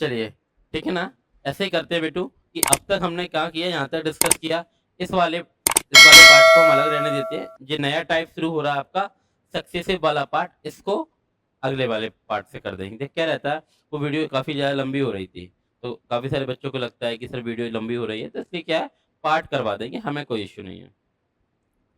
चलिए, ठीक है ना? ऐसे ही करते हैं बेटू कि अब तक हमने क्या किया, यहाँ तक डिस्कस किया। इस वाले पार्ट को हम अलग रहने देते हैं। ये नया टाइप शुरू हो रहा है आपका सक्सेसिव वाला पार्ट, इसको अगले वाले पार्ट से कर देंगे। देख क्या रहता है, वो वीडियो काफ़ी ज़्यादा लंबी हो रही थी, तो काफ़ी सारे बच्चों को लगता है कि सर वीडियो लंबी हो रही है, तो इसलिए क्या है, पार्ट करवा देंगे, हमें कोई इश्यू नहीं है।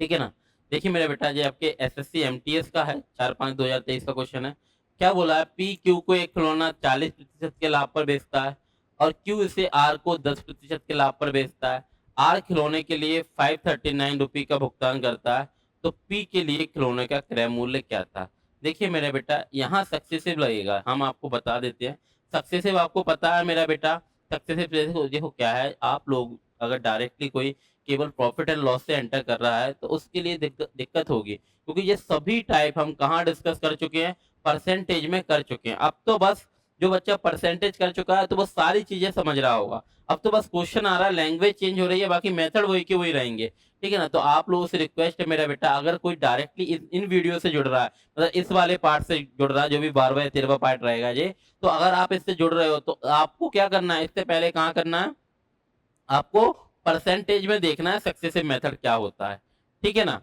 ठीक है ना? देखिए मेरा बेटा, ये आपके एसएससी एमटीएस का है, 4/5/2023 का क्वेश्चन है। क्या बोला है, पी क्यू को एक खिलौना 40% के लाभ पर बेचता है और क्यू इसे आर को 10% के लाभ पर बेचता है। आर खिलौने के लिए 539 रुपये का भुगतान करता है, तो पी के लिए खिलौने का क्रय मूल्य क्या था? देखिए मेरा बेटा, यहाँ सक्सेसिव लगेगा, हम आपको बता देते हैं। सक्सेसिव आपको पता है मेरा बेटा, सक्सेसिव देखो देखो क्या है, आप लोग अगर डायरेक्टली कोई केवल प्रॉफिट एंड लॉस से एंटर कर रहा है, तो उसके लिए दिक्कत होगी, क्योंकि ये सभी टाइप हम कहाँ डिस्कस कर चुके हैं, परसेंटेज में कर चुके हैं। अब तो बस जो बच्चा परसेंटेज कर चुका है तो वो सारी चीजें समझ रहा होगा। अब तो बस क्वेश्चन आ रहा है, लैंग्वेज चेंज हो रही है, बाकी मेथड वही के वही रहेंगे। ठीक है ना? तो आप लोगों से रिक्वेस्ट है मेरा बेटा, अगर कोई डायरेक्टली इन वीडियो से जुड़ रहा है, मतलब इस वाले पार्ट से जुड़ रहा है, जो भी 12वां या 13वां पार्ट रहेगा ये, तो अगर आप इससे जुड़ रहे हो तो आपको क्या करना है, इससे पहले कहाँ करना है, आपको परसेंटेज में देखना है सक्सेसिव मेथड क्या होता है। ठीक है ना?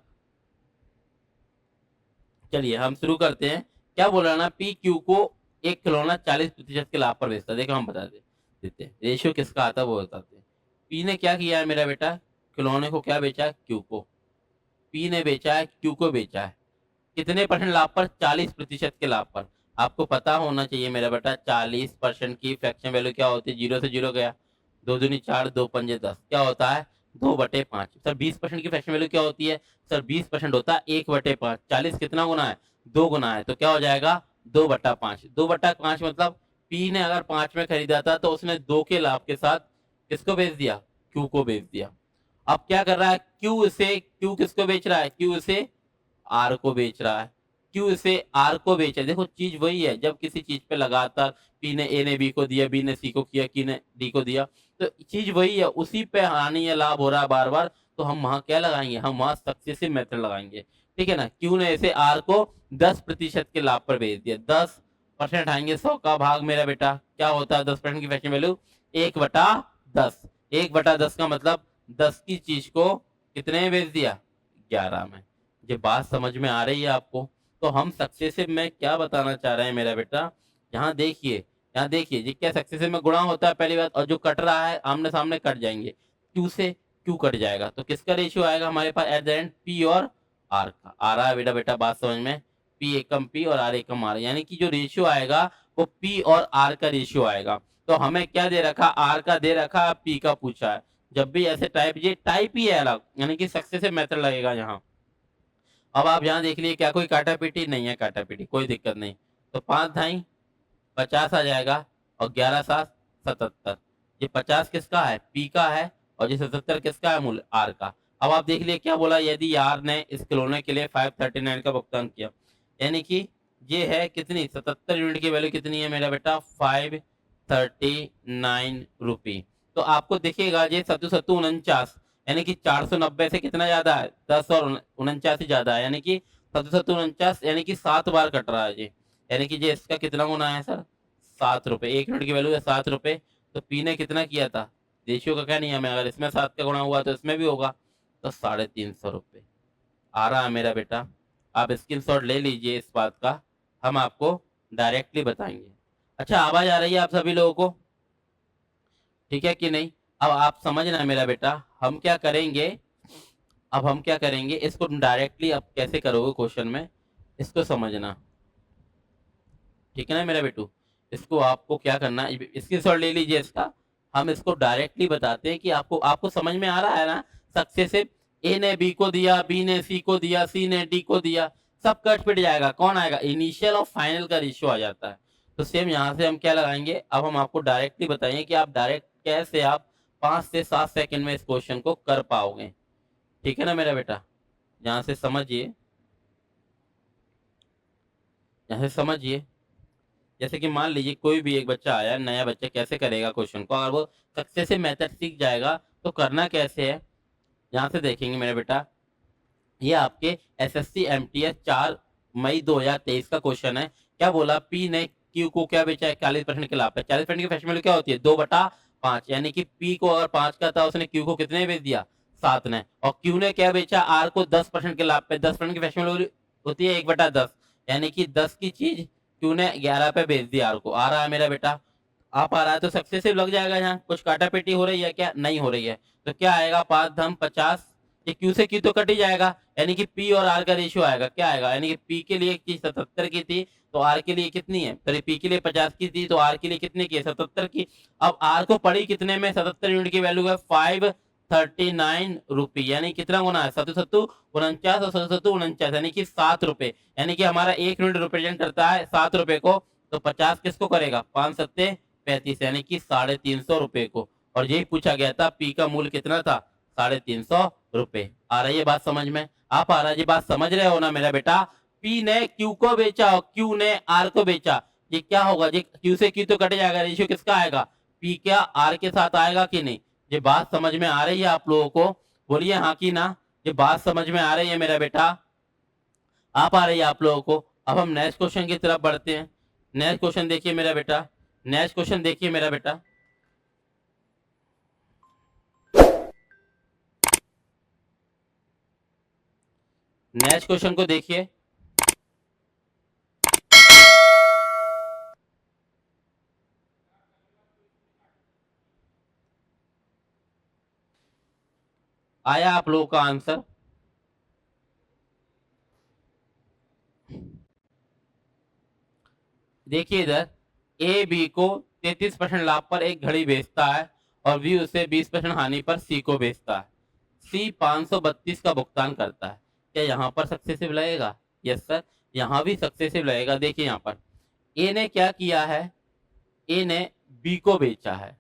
चलिए हम शुरू करते हैं। क्या बोला ना, पी क्यू को एक खिलौना 40% के लाभ पर बेचता है। देखो हम बता देते हैं रेशियो किसका आता है, वो बताते हैं। पी ने क्या किया है मेरा बेटा, खिलौने को क्या बेचा है, क्यू को। पी ने बेचा है, क्यू को बेचा है, कितने परसेंट लाभ पर, 40% के लाभ पर। आपको पता होना चाहिए मेरा बेटा, 40% की फ्रैक्शन वैल्यू क्या होती है, जीरो से जीरो गया, दो दूनी चार, दो पंजे 10, क्या होता है, 2/5। सर 20% की फ्रैक्शन वैल्यू क्या होती है, सर 20% होता है 1/5। 40 कितना गुना है, 2 गुना है, तो क्या हो जाएगा, 2/5। 2/5 मतलब पी ने अगर 5 में खरीदा था, तो उसने 2 के लाभ के साथ किसको बेच दिया, क्यू को बेच दिया। अब क्या कर रहा है, क्यू किसको बेच रहा है, क्यू इसे आर को बेच रहा है। क्यों इसे आर को बेचा, देखो चीज वही है, जब किसी चीज पे लगातार पी ने ए ने बी को दिया, बी ने सी को किया, की ने डी को दिया, तो चीज वही है, उसी पे हानि या लाभ हो रहा है बार बार, तो हम वहां क्या लगाएंगे, हम वहां सक्सेसिव मेथड लगाएंगे। ठीक है ना? क्यू ने इसे आर को 10% के लाभ पर बेच दिया, 10% आएंगे 100 का भाग मेरा बेटा, क्या होता है 10% की फैक्शन वैल्यू, 1/10। 1/10 का मतलब 10 की चीज को कितने में बेच दिया, 11 में। ये बात समझ में आ रही है आपको? तो हम सक्सेसिव में क्या बताना चाह रहे हैं मेरा बेटा, यहाँ देखिए, यहाँ देखिए, ये क्या सक्सेसिव में गुणा होता है पहली बात, और जो कट रहा है आमने सामने कट जाएंगे, क्यू से क्यू कट जाएगा, तो किसका रेशियो आएगा हमारे पास एट द एंड, पी और आर का। आ रहा है बेटा बेटा बात समझ में, पी एकम पी और आर एकम आर, यानी कि जो रेशियो आएगा वो पी और आर का रेशियो आएगा। तो हमें क्या दे रखा, आर का दे रखा, पी का पूछा है। जब भी ऐसे टाइप, ये टाइप ही है अलग, यानी कि सक्सेसिव मेथड लगेगा यहाँ। अब आप यहाँ देख लिए, क्या कोई काटा पीटी नहीं है, काटा पीटी कोई दिक्कत नहीं। तो 5×2 = 50 आ जाएगा, और 11×7 = 77। ये 50 किसका है, पी का है, और ये 77 किसका है, मूल्य आर का। अब आप देख लिए क्या बोला, यदि आर ने इस खिलौने के लिए 539 का भुगतान किया, यानी कि ये है कितनी, 77 यूनिट की वैल्यू कितनी है मेरा बेटा, 539 रुपी। तो आपको दिखेगा ये सत्तू सत्तू 49, यानी कि 490 से कितना ज्यादा है, 10 और 49 ही ज्यादा है, यानी कि 749, यानी कि 7 बार कट रहा है ये, यानी कि ये इसका कितना गुना है सर, 7 रुपए। 1 यूनिट की वैल्यू है 7 रुपए, तो पी ने कितना किया था, रेशियो का क्या नियम है, अगर इसमें 7 का गुणा हुआ तो इसमें भी होगा, तो 350 रुपए आ रहा है मेरा बेटा। आप स्क्रीनशॉट ले लीजिए इस बात का, हम आपको डायरेक्टली बताएंगे। अच्छा, आवाज आ रही है आप सभी लोगों को, ठीक है कि नहीं? अब आप समझना मेरा बेटा, हम क्या करेंगे, अब हम क्या करेंगे, इसको डायरेक्टली अब कैसे करोगे क्वेश्चन में, इसको समझना। ठीक है ना मेरा बेटू? इसको आपको क्या करना है, स्क्रीनशॉट ले लीजिए इसका। हम इसको डायरेक्टली बताते हैं कि आपको आपको समझ में आ रहा है ना, सक्सेसिव, ए ने बी को दिया, बी ने सी को दिया, सी ने डी को दिया, सब कट पिट जाएगा, कौन आएगा, इनिशियल और फाइनल का रेशियो आ जाता है। तो सेम यहाँ से हम क्या लगाएंगे, अब हम आपको डायरेक्टली बताएंगे कि आप डायरेक्ट कैसे आप 5 से 7 सेकंड में इस क्वेश्चन को कर पाओगे। ठीक है ना मेरा बेटा? यहाँ से समझिए, यहाँ से समझिए। जैसे कि मान लीजिए कोई भी एक बच्चा आया, नया बच्चा कैसे करेगा क्वेश्चन को, अगर वो सक्सेसिव मेथड सीख जाएगा तो करना कैसे है, यहाँ से देखेंगे मेरा बेटा। ये आपके एसएससी एमटीएस 4 मई 2023 का क्वेश्चन है। क्या बोला, पी ने क्यू को क्या बेचा है 41% के लाभ पे। 40% की फैक्शन वैल्यू क्या होती है 2/5, यानी कि पी को अगर 5 का था उसने क्यू को कितने बेच दिया 7 ने, और क्यू ने क्या बेचा आर को 10% के लाभ पे। 10% की फैक्शन वैल्यू होती है 1/10, यानी कि 10 की चीज क्यू ने 11 पे बेच दी आर को। आ रहा है मेरा बेटा, आप आ रहा है तो सक्सेसिव लग जाएगा। यहाँ कुछ काटा पेटी हो रही है क्या, नहीं हो रही है, तो क्या आएगा 5 धम 50, ये क्यू से क्यू तो कट ही जाएगा, यानी कि पी और आर का रेशियो आएगा क्या आएगा, यानी कि पी के लिए एक चीज 77 की थी तो आर के लिए कितनी है, सॉरी पी के लिए 50 की थी तो आर के लिए कितने की है 77 की। अब आर को पड़ी कितने में 77 यूनिट की वैल्यू है 539 रुपी, यानी कितना गुना है 7 7 49 और 7 7 49, यानी कि 7 रुपए, यानी कि हमारा 1 यूनिट रिप्रेजेंट करता है 7 रुपए को, तो 50 किसको करेगा 5 7 35, यानी कि 350 रुपए को। और यही पूछा गया था पी का मूल्य कितना था 350 रुपए। आ रही है बात समझ में, आप आ रहा है, ये बात समझ रहे हो ना मेरा बेटा। पी ने क्यू को बेचा और क्यू ने आर को बेचा, ये क्या होगा, ये क्यू से क्यू तो कट जाएगा, रेशियो किसका आएगा पी क्या आर के साथ आएगा कि नहीं। ये बात समझ में आ रही है आप लोगों को, बोलिए हाँ कि ना, ये बात समझ में आ रही है मेरा बेटा, आप आ रही है आप लोगों को। अब हम नेक्स्ट क्वेश्चन की तरफ बढ़ते हैं। नेक्स्ट क्वेश्चन देखिए मेरा बेटा, नेक्स्ट क्वेश्चन देखिए मेरा बेटा, नेक्स्ट क्वेश्चन को देखिए। आया आप लोगों का आंसर, देखिए इधर ए बी को 33% लाभ पर एक घड़ी बेचता है और बी उसे 20% हानि पर सी को बेचता है। सी 532 का भुगतान करता है, क्या यहाँ पर सक्सेसिव लगेगा, यस सर यहाँ भी सक्सेसिव लगेगा। देखिए यहाँ पर ए ने क्या किया है, ए ने बी को बेचा है,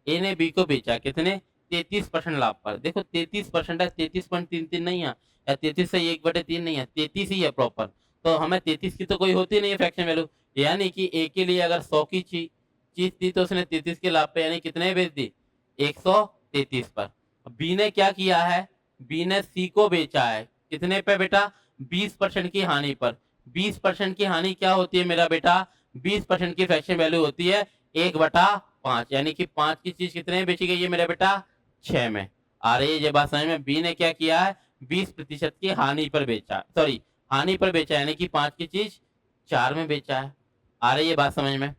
ए ने बी को बेचा कितने 33% लाभ पर। देखो 33% है, 33.33 नहीं है, या 33 से 1/3 नहीं है, 33 ही है प्रॉपर, तो हमें 33 की तो कोई होती नहीं है फ्रैक्शन वैल्यू, यानी कि ए के लिए अगर 100 की चीज थी तो उसने 33 के लाभ पे यानी कितने बेच दी 133 पर। बी ने क्या किया है, बी ने सी को बेचा है कितने पे बेटा 20% की हानि पर। 20% की हानि क्या होती है मेरा बेटा, 20% की फ्रैक्शन वैल्यू होती है 1/5, यानी कि 5 की चीज कितने में बेची गई है मेरा बेटा 6 में। आ रही है ये बात समझ में, बी ने क्या किया है 20% की हानि पर बेचा, सॉरी हानि पर बेचा, यानी कि 5 की चीज 4 में बेचा है। आ रही है बात समझ में,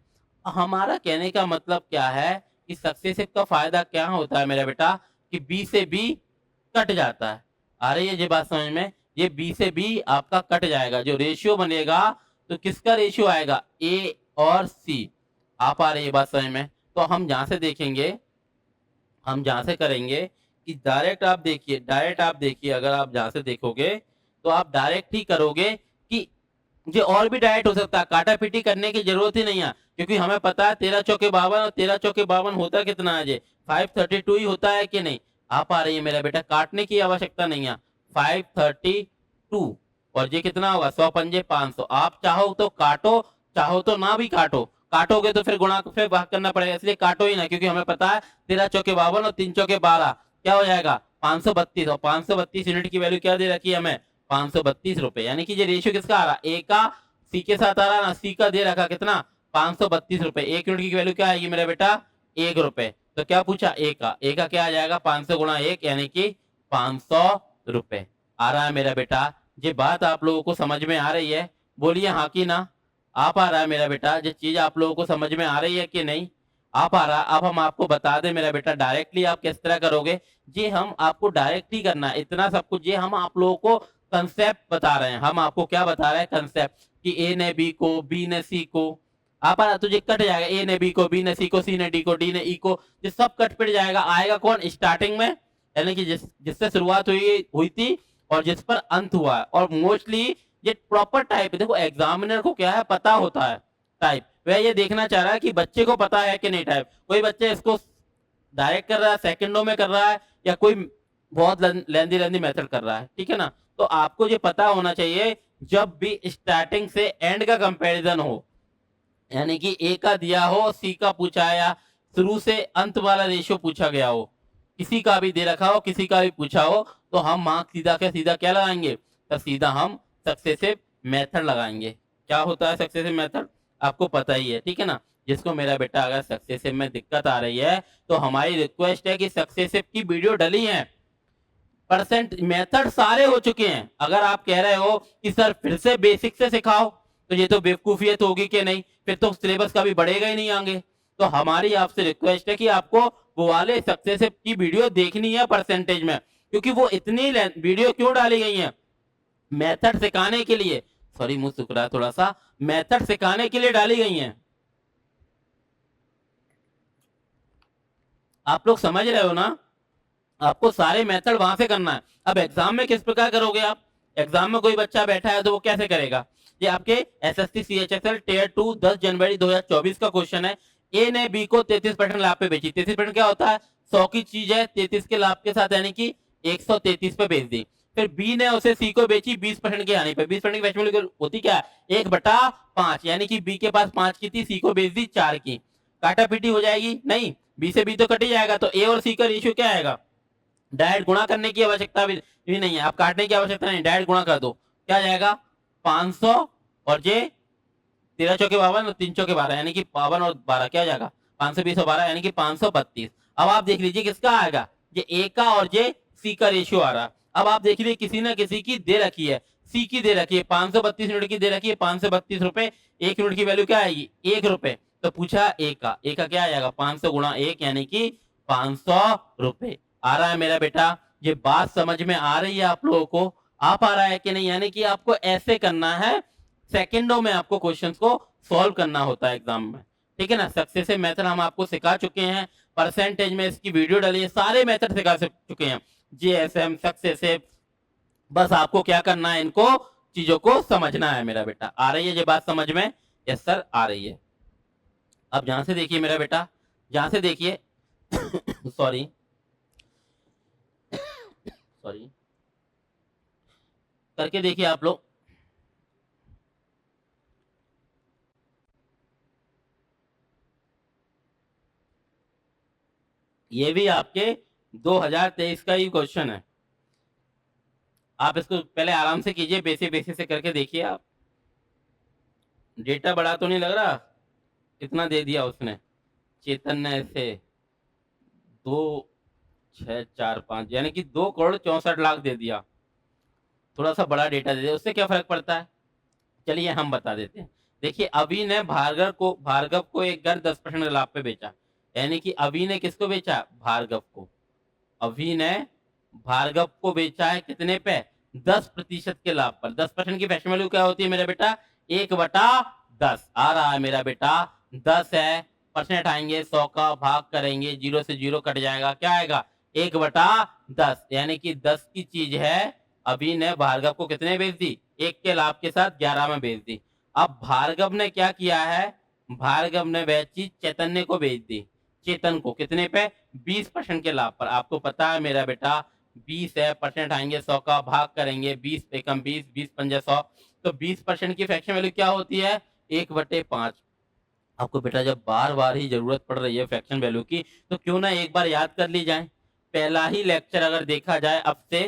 हमारा कहने का मतलब क्या है कि सक्सेसिव का फायदा क्या होता है मेरा बेटा कि बी से बी कट जाता है। आ रही है ये बात समझ में, ये बी से बी आपका कट जाएगा, जो रेशियो बनेगा तो किसका रेशियो आएगा ए और सी। आप आ रही है बात समझ में, तो हम जहां से देखेंगे, हम जहां से करेंगे कि डायरेक्ट आप देखिए, डायरेक्ट आप देखिए, अगर आप जहां से देखोगे तो आप डायरेक्ट ही करोगे कि ये और भी डायरेक्ट हो सकता है, काटा पीटी करने की जरूरत ही नहीं है, क्योंकि हमें पता है 13 चौके 52 और 13 चौके 52 होता कितना है, ये 532 ही होता है कि नहीं। आप आ रही है मेरा बेटा, काटने की आवश्यकता नहीं है, 532, और ये कितना होगा 100 पंजे 500। आप चाहो तो काटो, चाहो तो ना भी काटो, काटोगे तो फिर गुणा फिर भाग करना पड़ेगा, इसलिए काटो ही ना, क्योंकि हमें पता है 13 चौके 52 और 3 चौके 12 क्या हो जाएगा 532, और 532 यूनिट की वैल्यू क्या दे रखी है हमें 532 रुपए, यानी कि ये रेशियो किसका आ रहा है ए का सी के साथ आ रहा है ना, सी का दे रखा कितना 532 रुपए। एक यूनिट की वैल्यू क्या आएगी मेरा बेटा 1 रुपए, तो क्या पूछा ए का क्या आ जाएगा 500 गुणा 1 यानी कि 500 रुपए। आ रहा है मेरा बेटा, ये बात आप लोगों को समझ में आ रही है, बोलिए हाँ कि ना। आप आ रहा है मेरा बेटा, ये चीज आप लोगों को समझ में आ रही है कि नहीं, आप आ रहा। अब हम आपको बता दें मेरा बेटा डायरेक्टली आप किस तरह करोगे, ये हम आपको डायरेक्ट ही करना है, इतना सब कुछ ये हम आप लोगों को कंसेप्ट बता रहे हैं। हम आपको क्या बता रहे हैं कंसेप्ट, कि ए ने बी को, बी ने सी को, आप आ रहा तुझे कट जाएगा, ए ने बी को, बी ने सी को, सी ने डी को, डी ने ई को, ये सब कट पिट जाएगा। आएगा कौन स्टार्टिंग में, यानी कि जिससे शुरुआत हुई थी और जिस पर अंत हुआ है, और मोस्टली ये प्रॉपर टाइप है। देखो एग्जामिनर को क्या है पता होता है टाइप, वह ये देखना चाह रहा है कि बच्चे को पता है कि नहीं टाइप। कोई बच्चे इसको डायरेक्ट कर रहा है, सेकंडों में कर रहा है, या कोई बहुत लेंदी लेंदी मेथड कर रहा है, ठीक है ना। तो आपको ये पता होना चाहिए जब भी स्टार्टिंग से एंड का कंपैरिजन हो, यानी कि ए का दिया हो, सी का पूछा है, या शुरू से अंत वाला रेशियो पूछा गया हो, किसी का भी दे रखा हो, किसी का भी पूछा हो, तो हम मार्क सीधा क्या लगाएंगे, तो सीधा हम सक्सेसिव मेथड लगाएंगे। क्या होता है सक्सेसिव मेथड, आपको पता ही है, ठीक है ना। जिसको मेरा बेटा अगर सक्सेसिव में दिक्कत आ रही है तो हमारी रिक्वेस्ट है कि सक्सेसिव की वीडियो डली है, परसेंट मेथड सारे हो चुके हैं। अगर आप कह रहे हो कि सर फिर से बेसिक से सिखाओ, तो ये तो बेवकूफियत होगी कि नहीं, फिर तो सिलेबस कभी बढ़ेगा ही नहीं आगे। तो हमारी आपसे रिक्वेस्ट है कि आपको वो वाले सक्सेसिव की वीडियो देखनी है परसेंटेज में, क्योंकि वो इतनी वीडियो क्यों डाली गई है, मेथड सिखाने के लिए, सॉरी मुंह सूख रहा है थोड़ा सा, मेथड सिखाने के लिए डाली गई हैं। आप लोग समझ रहे हो ना, आपको सारे मेथड वहां से करना है। अब एग्जाम में किस प्रकार करोगे आप, एग्जाम में कोई बच्चा बैठा है तो वो कैसे करेगा, ये आपके एसएससी सीएचएसएल टियर 2 10 जनवरी 2024 का क्वेश्चन है। ए ने बी को 33% लाभ पे बेची, 33% क्या होता है, 100 की चीज है 33 के लाभ के साथ, यानी कि 133 पे बेच दी। फिर बी ने उसे सी को बेची 20% के आने पे, 20% की बेच वैल्यू होती क्या है 1/5, यानी कि बी के पास 5 की थी, सी को बेच दी 4 की। काटा पीटी हो जाएगी नहीं, बी से बी तो कट ही जाएगा, तो ए और सी का रेशियो क्या आएगा, डायरेक्ट गुणा करने की आवश्यकता भी नहीं है, आप काटने की आवश्यकता नहीं, डायरेक्ट गुणा कर दो, क्या जाएगा 500 और जे 13 चौके 52 और 3 चौके 12, यानी कि 52 और 12 क्या जाएगा 520 और 12 यानी कि 532। अब आप देख लीजिए किसका आएगा, ये ए का और जे सी का रेशियो आ रहा। अब आप देख लीजिए किसी ना किसी की दे रखी है, सी की दे रखी है 532 यूनिट की दे रखी है, 532 रुपए, एक यूनिट की वैल्यू क्या आएगी 1 रुपए। तो पूछा ए का क्या आ जाएगा 500 गुणा 1 यानी कि 500 रुपए। आ रहा है मेरा बेटा, ये बात समझ में आ रही है आप लोगों को, आ पा रहा है कि नहीं, यानी कि आपको ऐसे करना है, सेकंडों में आपको क्वेश्चंस को सॉल्व करना होता है एग्जाम में, ठीक है ना। सक्सेसिव मेथड हम आपको सिखा चुके हैं, परसेंटेज में इसकी वीडियो डाली है, सारे मेथड सिखा चुके हैं, जीएसएम सक्सेसिव, बस आपको क्या करना है, इनको चीजों को समझना है मेरा बेटा। आ रही है ये बात समझ में, यस सर आ रही है। अब जहां से देखिए मेरा बेटा, जहां से देखिए सॉरी सॉरी करके देखिए आप लोग, ये भी आपके 2023 का ही क्वेश्चन है। आप इसको पहले आराम से कीजिए, बेसिक बेसिक से करके देखिए आप। डेटा बड़ा तो नहीं लग रहा, कितना दे दिया उसने चेतन ने इसे, 2,645 यानी कि 2,64,00,000 दे दिया, थोड़ा सा बड़ा डेटा दे दिया, उससे क्या फर्क पड़ता है, चलिए हम बता देते हैं। देखिए अभी ने भार्गव को एक घर 10% लाभ पे बेचा, यानी कि अभी ने किसको बेचा, भार्गव को, अभी ने भार्गव को बेचा है कितने पे 10% के लाभ पर। 10% की फैक्शन वैल्यू क्या होती है मेरा बेटा 1/10। आ रहा है मेरा बेटा 10 है, परसेंट आएंगे 100 का भाग करेंगे, 0 से 0 कट जाएगा, क्या आएगा 1/10, यानी कि 10 की चीज है, अभी ने भार्गव को कितने बेच दी 1 के लाभ के साथ 11 में बेच दी। अब भार्गव ने क्या किया है, भार्गव ने वह चीज चैतन्य को बेच दी, चेतन को कितने पे 20% के लाभ पर। आपको पता है मेरा बेटा 20 है, परसेंट आएंगे 100 का भाग करेंगे, 20 एकम 20, 20 पंजा 100, तो 20% की फ्रैक्शन वैल्यू क्या होती है 1/5। आपको बेटा जब बार बार ही जरूरत पड़ रही है फ्रैक्शन वैल्यू की, तो क्यों ना एक बार याद कर ली जाए। पहला ही लेक्चर अगर देखा जाए अब से,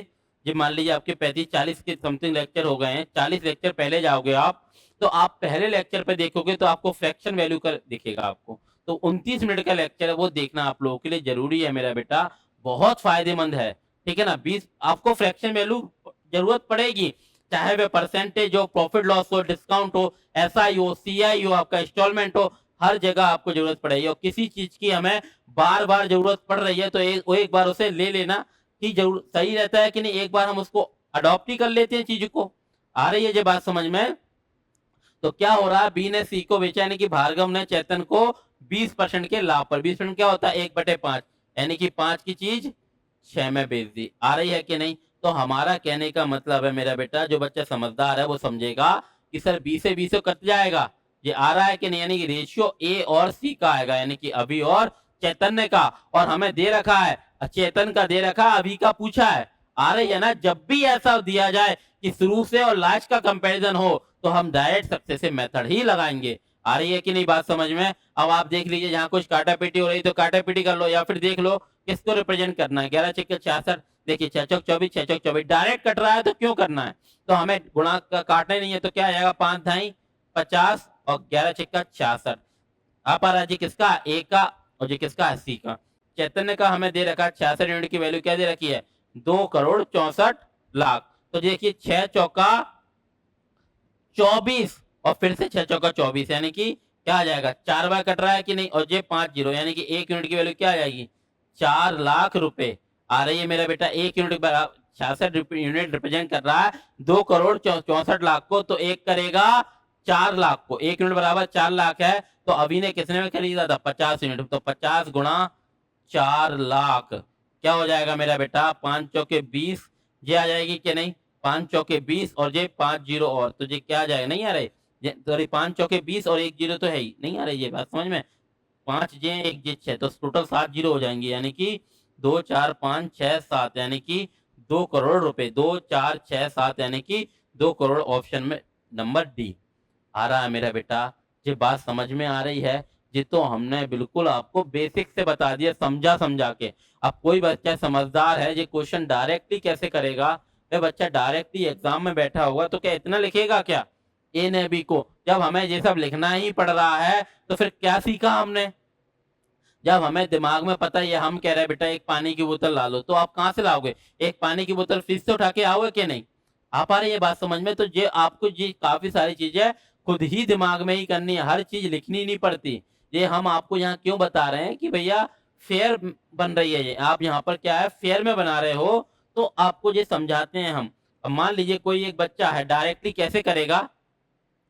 ये मान लीजिए आपके 35-40 के समथिंग लेक्चर हो गए हैं, 40 लेक्चर पहले जाओगे आप, तो आप पहले लेक्चर पे देखोगे तो आपको फ्रैक्शन वैल्यू का दिखेगा आपको, तो 29 मिनट का लेक्चर है, वो देखना आप लोगों के लिए जरूरी है मेरा बेटा, बहुत फायदेमंद है, ठीक है ना। 20 आपको फ्रैक्शन वैल्यू जरूरत पड़ेगी, चाहे वह परसेंटेज हो, प्रॉफिट लॉस हो, डिस्काउंट हो, एसआई हो, सीआई हो, आपका इंस्टॉलमेंट हो, हर जगह आपको जरूरत पड़ेगी। और किसी चीज की हमें बार बार जरूरत पड़ रही है तो एक बार उसे ले लेना कि जरूर सही रहता है कि नहीं, एक बार हम उसको अडॉप्ट ही कर लेते हैं चीज को। आ रही है ये बात समझ में। तो क्या हो रहा है, बी ने सी को बेचा, यानी कि भार्गव ने चेतन को 20% के लाभ पर, 20% क्या होता है 1/5, यानी कि 5 की चीज 6 में बेच दी। आ रही है कि नहीं। तो हमारा कहने का मतलब है मेरा बेटा, जो बच्चा समझदार है वो समझेगा कि सर बी से कट जाएगा, ये आ रहा है कि नहीं, यानी कि रेशियो ए और सी का आएगा, यानी कि अभी और चैतन्य का, और हमें दे रखा है चेतन का, दे रखा अभी का पूछा है। आ रही है ना, जब भी ऐसा दिया जाए कि शुरू से और लास्ट का कंपैरिजन हो तो हम डायरेक्ट सक्सेसिव मेथड ही लगाएंगे। आ रही है कि नहीं बात समझ में। अब आप देख लीजिए जहां कुछ काटा पीटी हो रही तो काटा पीटी कर लो, या फिर देख लो किसको रिप्रेजेंट करना है। 11 छक्के 66, देखिए 6 चौक 24, 6 चौक 24, डायरेक्ट कट रहा है तो क्यों करना है, तो हमें गुणा का काटना नहीं है, तो क्या आएगा 5 ढाई 50, और 11 छक्का 66। आप आ रहा है जी किसका, ए का, और जी किसका, सी का। चैतन्य का हमें दे रखा 66 यूनिट की वैल्यू क्या दे रखी है, 2,64,00,000। तो देखिए 6 चौका 24 और फिर से 6 चौका 24, यानी कि क्या आ जाएगा, 4 बार कट रहा है कि नहीं, और ये 5 जीरो, यानी कि 1 यूनिट की वैल्यू क्या आ जाएगी, 4 लाख रुपए आ रही है मेरा बेटा। 1 यूनिट 66 यूनिट रिप्रेजेंट कर रहा है 2,64,00,000 को, तो एक करेगा 4 लाख को। 1 यूनिट बराबर 4 लाख है, तो अभी ने किसने में खरीदा था, 50 यूनिट, तो 50 गुणा 4 लाख क्या हो जाएगा मेरा बेटा, 5 चौके 20, ये आ जाएगी कि नहीं, 5 चौके 20 और ये 5 जीरो और, तो ये क्या आ जाएगा, नहीं आ रहे, सॉरी 5 चौके 20 और 1 जीरो तो है ही नहीं आ रही, ये बात समझ में, 5 जे 1 जे 6, तो टोटल 7 जीरो हो जाएंगे, यानी कि 2 4 5 6 7, यानी कि 2 करोड़ रुपए, 2 4 6 7, यानी कि 2 करोड़, ऑप्शन में नंबर डी आ रहा है मेरा बेटा। ये बात समझ में आ रही है, ये तो हमने बिल्कुल आपको बेसिक से बता दिया, समझा समझा के। अब कोई बच्चा समझदार है, ये क्वेश्चन डायरेक्टली कैसे करेगा, ये बच्चा डायरेक्टली एग्जाम में बैठा होगा तो क्या इतना लिखेगा क्या, ए ने बी को, जब हमें ये सब लिखना ही पड़ रहा है तो फिर क्या सीखा हमने, जब हमें दिमाग में पता है, हम कह रहे हैं बेटा एक पानी की बोतल ला लो, तो आप कहाँ से लाओगे, एक पानी की बोतल फ्रिज से उठा के आओगे कि नहीं, आ पा रही है बात समझ में। तो ये आपको ये काफी सारी चीजें खुद ही दिमाग में ही करनी है, हर चीज लिखनी नहीं पड़ती। ये हम आपको यहाँ क्यों बता रहे हैं कि भैया फेयर बन रही है, ये आप यहाँ पर क्या है फेयर में बना रहे हो, तो आपको ये समझाते हैं हम। अब मान लीजिए कोई एक बच्चा है, डायरेक्टली कैसे करेगा,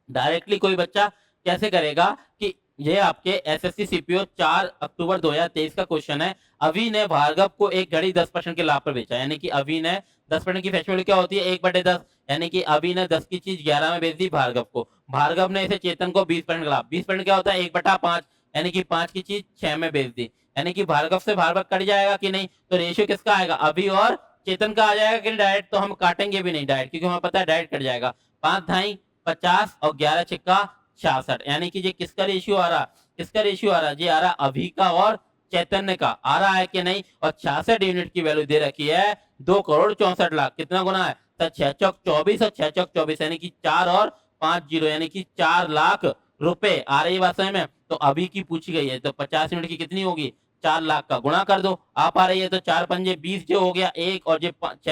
डायरेक्टली कोई बच्चा कैसे करेगा कि ये आपके एसएससी सीपीओ 4 अक्टूबर 2023 का क्वेश्चन है। अभी ने भार्गव को एक घड़ी 10% के लाभ पर बेचा, यानी कि अभी ने 10% की फेच वैल्यू क्या होती है, 1/10, यानी कि अभी ने 10 की चीज 11 में बेच दी भार्गव को, भार्गव ने इसे चेतन को 20% का लाभ, 20% क्या होता है 1/5, यानी कि 5 की चीज 6 में बेच दी, यानी कि भार्गव से भार्गव कट जाएगा कि नहीं, तो रेशियो किसका आएगा, अभी और चेतन का आ जाएगा कि डायरेक्ट, तो हम काटेंगे भी नहीं डायरेक्ट, क्योंकि हमें पता है डायरेक्ट कट जाएगा। 5 ढाई 50 और 11 छक्का 66, यानी कि ये किसका रेशियो आ रहा, किसका रेशियो आ रहा, ये आ रहा अभी का और चैतन्य का, आ रहा है कि नहीं, और 66 यूनिट की वैल्यू दे रखी है 2,64,00,000, कितना गुना है, तो 6 चौक 24 और 6 चौक 24, यानी कि 4 और 5 जीरो, यानी कि 4 लाख रुपए आ रही बात समझ में। तो अभी की पूछी गई है, तो 50 यूनिट की कितनी होगी, 4 लाख का गुणा कर दो, आप आ रही है, तो 4 पंजे 20 जो हो गया, एक और ये 5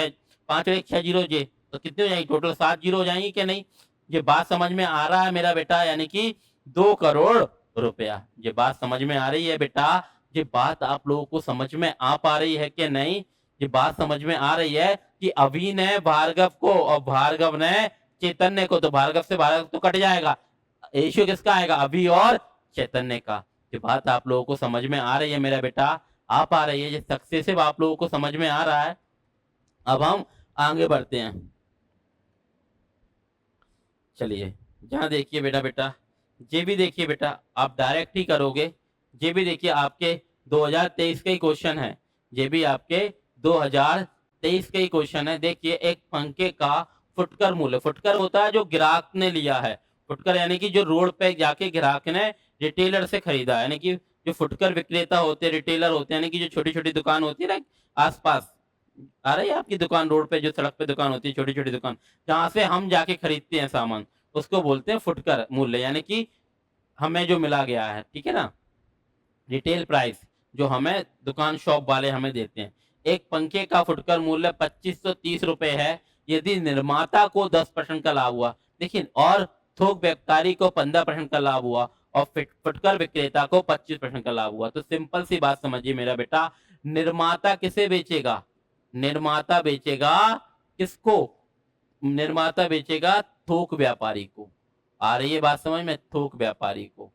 और 1 6 जीरो, जे तो कितने हो जाएंगे, टोटल 7 जीरो हो जाएंगी कि नहीं, ये बात समझ में आ रहा है मेरा बेटा, यानी कि 2 करोड़ रुपया, ये बात समझ में आ रही है बेटा, ये बात आप लोगों को समझ में आ पा रही है कि नहीं, ये बात समझ में आ रही है कि अभी ने भार्गव को और भार्गव ने चैतन्य को, तो भार्गव से भार्गव तो कट जाएगा, रेशियो किसका आएगा, अभी और चैतन्य का। ये बात आप लोगों को समझ में आ रही है मेरा बेटा, आ पा रही है, ये सक्सेसिव आप लोगों को समझ में आ रहा है। अब हम आगे बढ़ते हैं, चलिए जहां देखिए बेटा, ये भी देखिए बेटा, आप डायरेक्ट ही करोगे, ये भी देखिए आपके 2023 का ही क्वेश्चन है, ये भी आपके 2023 का ही क्वेश्चन है। देखिए एक पंखे का फुटकर मूल्य, फुटकर होता है जो ग्राहक ने लिया है, फुटकर यानी कि जो रोड पे जाके ग्राहक ने रिटेलर से खरीदा, यानी कि जो फुटकर विक्रेता होते हैं, रिटेलर होते हैं, यानी कि जो छोटी छोटी दुकान होती है ना आसपास, आ रही है आपकी दुकान रोड पे, जो सड़क पे दुकान होती है छोटी छोटी दुकान, जहां से हम जाके खरीदते हैं सामान, उसको बोलते हैं फुटकर मूल्य, यानी कि हमें जो मिला गया है, ठीक है ना, रिटेल प्राइस जो हमें दुकान शॉप वाले हमें देते हैं। एक पंखे का फुटकर मूल्य 2530 रुपए है, यदि निर्माता को 10% का लाभ हुआ, देखिए, और थोक व्यापारी को 15% का लाभ हुआ, और फुटकर विक्रेता को 25% का लाभ हुआ, तो सिंपल सी बात समझिए मेरा बेटा, निर्माता किसे बेचेगा, निर्माता बेचेगा किसको, निर्माता बेचेगा थोक व्यापारी को, आ रही है बात समझ में, थोक व्यापारी को,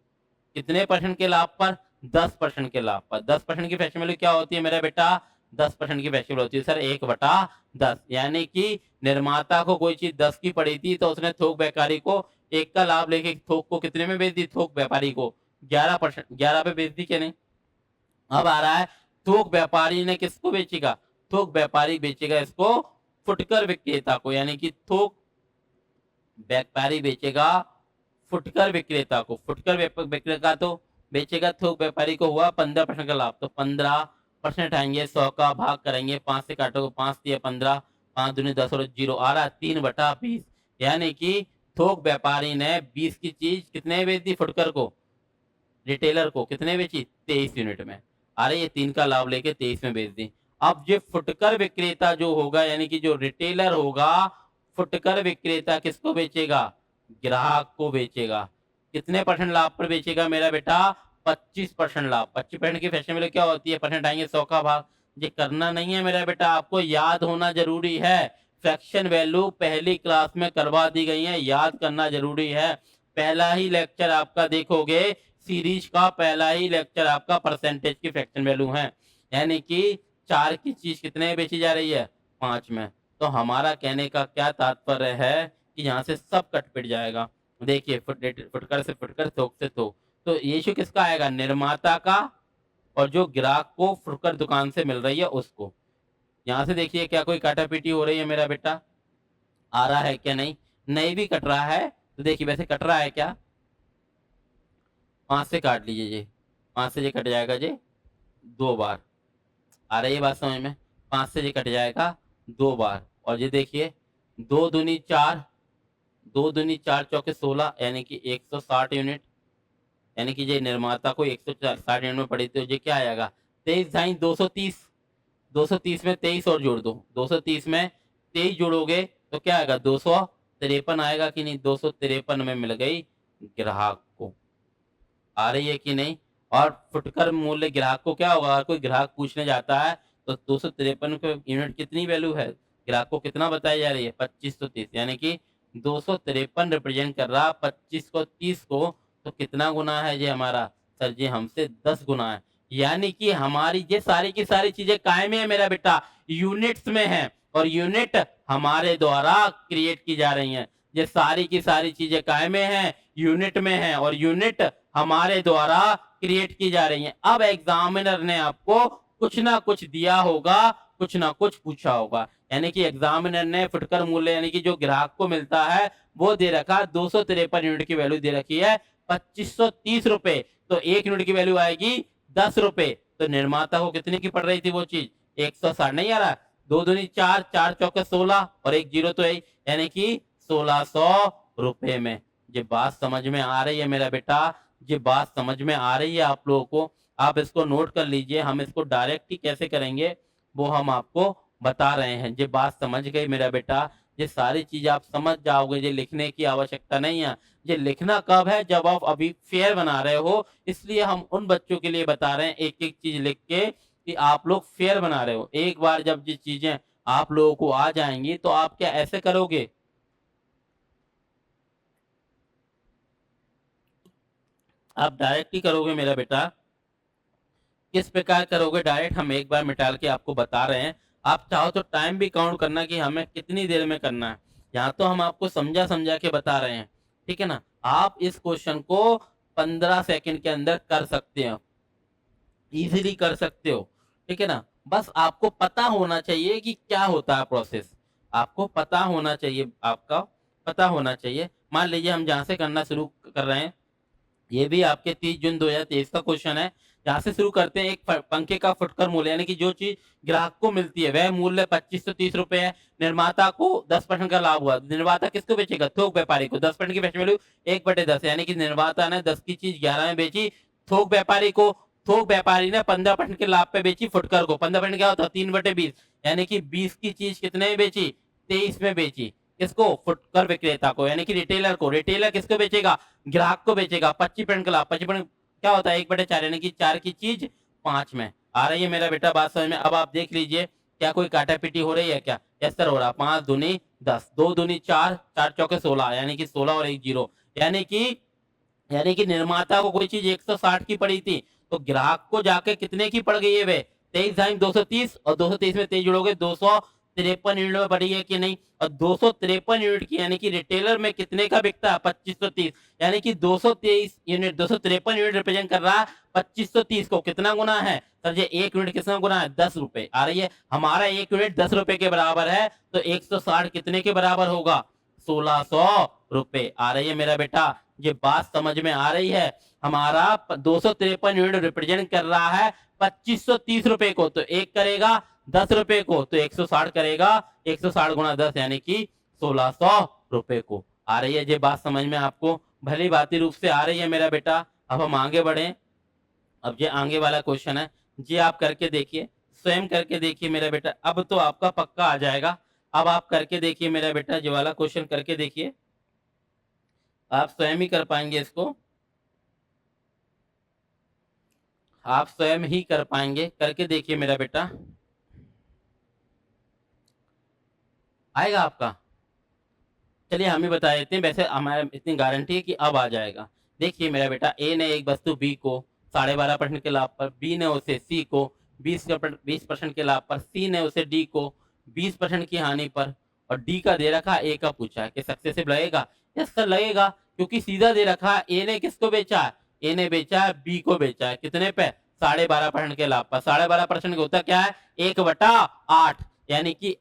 कितने परसेंट के लाभ पर, 10% के लाभ पर। 10% की फैक्शन वैल्यू क्या होती है मेरा बेटा, 10% की फैक्शन होती है सर 1/10, यानी कि निर्माता को कोई चीज 10 की पड़ी थी, तो उसने थोक व्यापारी को 1 का लाभ लेके थोक को कितने में बेच दी, थोक व्यापारी को 11%, 11 पे बेच दी क्या नहीं। अब आ रहा है थोक व्यापारी ने किसको बेचेगा, थोक व्यापारी बेचेगा इसको फुटकर विक्रेता को, यानी कि थोक व्यापारी बेचेगा फुटकर विक्रेता को, फुटकर विक्रेता तो बेचेगा थोक व्यापारी को, हुआ 15% का लाभ, तो 15% आएंगे, 100 का भाग करेंगे, 5 से काटोगे, 5 दिया 15, 5 दूनी 10 और जीरो आ रहा है 3/20, यानी कि थोक व्यापारी ने 20 की चीज कितने बेच दी फुटकर को, रिटेलर को कितने बेची 23 यूनिट में। अरे ये 3 का लाभ लेके 23 में बेच दी। अब ये फुटकर विक्रेता जो होगा यानी कि जो रिटेलर होगा, फुटकर विक्रेता किसको बेचेगा, ग्राहक को बेचेगा। कितने परसेंट लाभ पर बेचेगा मेरा बेटा, 25% लाभ। 25% की फैशन वैल्यू क्या होती है, परसेंट आएंगे 100 का भाग। ये करना नहीं है मेरा बेटा, आपको याद होना जरूरी है। फ्रैक्शन वैल्यू पहली क्लास में करवा दी गई है, याद करना जरूरी है। पहला ही लेक्चर आपका देखोगे, सीरीज का पहला ही लेक्चर आपका परसेंटेज की फ्रैक्शन वैल्यू है, यानी कि 4 की चीज कितने बेची जा रही है, 5 में। तो हमारा कहने का क्या तात्पर्य है कि यहाँ से सब कट पिट जाएगा। देखिए फुटकर से फुटकर, थोक से थोक, तो ये इशू किसका आएगा, निर्माता का, और जो ग्राहक को फुटकर दुकान से मिल रही है उसको। यहाँ से देखिए क्या कोई काटापीटी हो रही है मेरा बेटा, आ रहा है क्या, नहीं भी कट रहा है। तो देखिए वैसे कट रहा है क्या, 5 से काट लीजिए जी, 5 से ये कट जाएगा जी 2 बार। आ रही है बात समझ में, 5 से ये कट जाएगा 2 बार। और ये देखिए 2 दूनी 4, 2 दूनी 4 चौके 16, यानी कि 160 यूनिट, यानी कि ये निर्माता को 160 यूनिट में पड़ी, तो ये क्या आएगा 23 ढाई 230। 230 में 23 और जोड़ दो, 230 में 23 जोड़ोगे तो क्या आएगा 253 आएगा कि नहीं, 253 में मिल गई ग्राहक को। आ रही है कि नहीं। और फुटकर मूल्य ग्राहक को क्या होगा, अगर कोई ग्राहक पूछने जाता है तो 253 यूनिट कितनी वैल्यू है, ग्राहक को कितना बताई जा रही है 2530, यानी कि 253 रिप्रेजेंट कर रहा 25 को 30 को, तो कितना गुना है ये हमारा, सर जी हमसे 10 गुना है। यानी कि हमारी ये सारी की सारी चीजें काय में है मेरा बेटा, यूनिट्स में है, और यूनिट हमारे द्वारा क्रिएट की जा रही हैं। ये सारी की सारी चीजें काय में है, यूनिट में है, और यूनिट हमारे द्वारा क्रिएट की जा रही हैं। अब एग्जामिनर ने आपको कुछ ना कुछ दिया होगा, कुछ ना कुछ पूछा होगा, यानी कि एग्जामिनर ने फुटकर मूल्य यानी कि जो ग्राहक को मिलता है वो दे रखा 253 यूनिट की वैल्यू दे रखी है 2530 रुपए, तो 1 यूनिट की वैल्यू आएगी 10 रुपए। तो निर्माता को कितने की पड़ रही थी वो चीज, 160 नहीं आ रहा, 2 दूनी 4, 4 चौके 16 और 1 जीरो तो है, यानी कि 1600 रुपए में। ये बात समझ में आ रही है मेरा बेटा, ये बात समझ में आ रही है आप लोगों को, आप इसको नोट कर लीजिए। हम इसको डायरेक्ट ही कैसे करेंगे वो हम आपको बता रहे हैं। ये बात समझ गई मेरा बेटा, ये सारी चीज आप समझ जाओगे, ये लिखने की आवश्यकता नहीं है। ये लिखना कब है, जब आप अभी फेयर बना रहे हो, इसलिए हम उन बच्चों के लिए बता रहे हैं एक एक चीज लिख के कि आप लोग फेयर बना रहे हो। एक बार जब ये चीजें आप लोगों को आ जाएंगी तो आप क्या ऐसे करोगे, आप डायरेक्ट ही करोगे मेरा बेटा। किस प्रकार करोगे डायरेक्ट, हम एक बार मिटाल के आपको बता रहे हैं। आप चाहो तो टाइम भी काउंट करना कि हमें कितनी देर में करना है, यहाँ तो हम आपको समझा समझा के बता रहे हैं, ठीक है ना। आप इस क्वेश्चन को 15 सेकंड के अंदर कर सकते हो, इजीली कर सकते हो, ठीक है ना। बस आपको पता होना चाहिए कि क्या होता है प्रोसेस, आपको पता होना चाहिए, आपका पता होना चाहिए। मान लीजिए हम जहां से करना शुरू कर रहे हैं, ये भी आपके 30 जून 2023 का क्वेश्चन है। यहाँ से शुरू करते हैं। एक पंखे का फुटकर मूल्य यानी कि जो चीज ग्राहक को मिलती है वह मूल्य 2530 रुपए है। निर्माता को 10% का लाभ हुआ, निर्माता किसको बेचेगा, थोक व्यापारी को। 10% की फैक्टर वैल्यू 1/10, यानी कि निर्माता ने 10 की चीज 11 में बेची थोक व्यापारी को, थोक व्यापारी ने 15% के लाभ पे बेची फुटकर को। 15% क्या होता है 3/20, यानी कि 20 की चीज कितने में बेची 23 में बेची। किसको, फुटकर विक्रेता को, यानी कि रिटेलर को। रिटेलर किसको बेचेगा, ग्राहक को बेचेगा। 25% का लाभ, 25% क्या होता है 1/4, यानी कि 4 की चीज 5 में। आ रही है मेरा बेटा बात समझ में। अब आप देख लीजिए क्या कोई काटा पीटी हो रही है क्या, यस सर हो रहा। 5 दूनी 10, 2 दूनी 4, 4 चौके 16, यानी कि 16 और 1 जीरो, यानी कि निर्माता को कोई चीज 160 की पड़ी थी, तो ग्राहक को जाके कितने की पड़ गई है वे 23 ढाई 230, और 230 में 23 जोड़ोगे 253 यूनिट में पड़ी है कि नहीं। और 253 यूनिट की, यानी कि रिटेलर में कितने का बिकता है 2530, यानी कि 223 यूनिट, 253 यूनिट रिप्रेजेंट कर रहा है 2530 को। कितना गुना है सर, ये 1 यूनिट कितना गुना है 10 रुपए। आ रही है, हमारा 1 यूनिट 10 रुपए के बराबर है, तो 160 कितने के बराबर होगा 1600 रुपए। आ रही है मेरा बेटा, ये बात समझ में आ रही है। हमारा 253 यूनिट रिप्रेजेंट कर रहा है 2530 रुपए को, तो एक करेगा 10 रुपए को, तो 160 करेगा 160 गुना 10, यानी कि 1600 रुपए को। आ रही है ये बात समझ में आपको? भली भांति रूप से आ रही है मेरा बेटा। अब हम आगे बढ़े। अब ये आगे वाला क्वेश्चन है, ये आप करके देखिए, स्वयं करके देखिए मेरा बेटा। अब तो आपका पक्का आ जाएगा। अब आप करके देखिए मेरा बेटा, ये वाला क्वेश्चन करके देखिए, आप स्वयं ही कर पाएंगे इसको, आप स्वयं ही कर पाएंगे। करके देखिए मेरा बेटा, आएगा आपका। चलिए हम ही बता देते हैं, वैसे हमारे इतनी गारंटी है कि अब आ जाएगा। देखिए मेरा बेटा, ए ने एक वस्तु बी को 12.5% के लाभ पर, बी ने उसे सी को 20% के लाभ पर, सी ने उसे डी को 20% की हानि पर, और डी का दे रखा ए का पूछा है कि सक्सेसिव लगेगा? यस सर लगेगा, क्योंकि सीधा दे रखा है ए ने किसको बेचा है, ए ने बेचा है बी को, बेचा है कितने पे? 12.5% के लाभ पर। 12.5% का होता क्या है? 1/8। यानी कि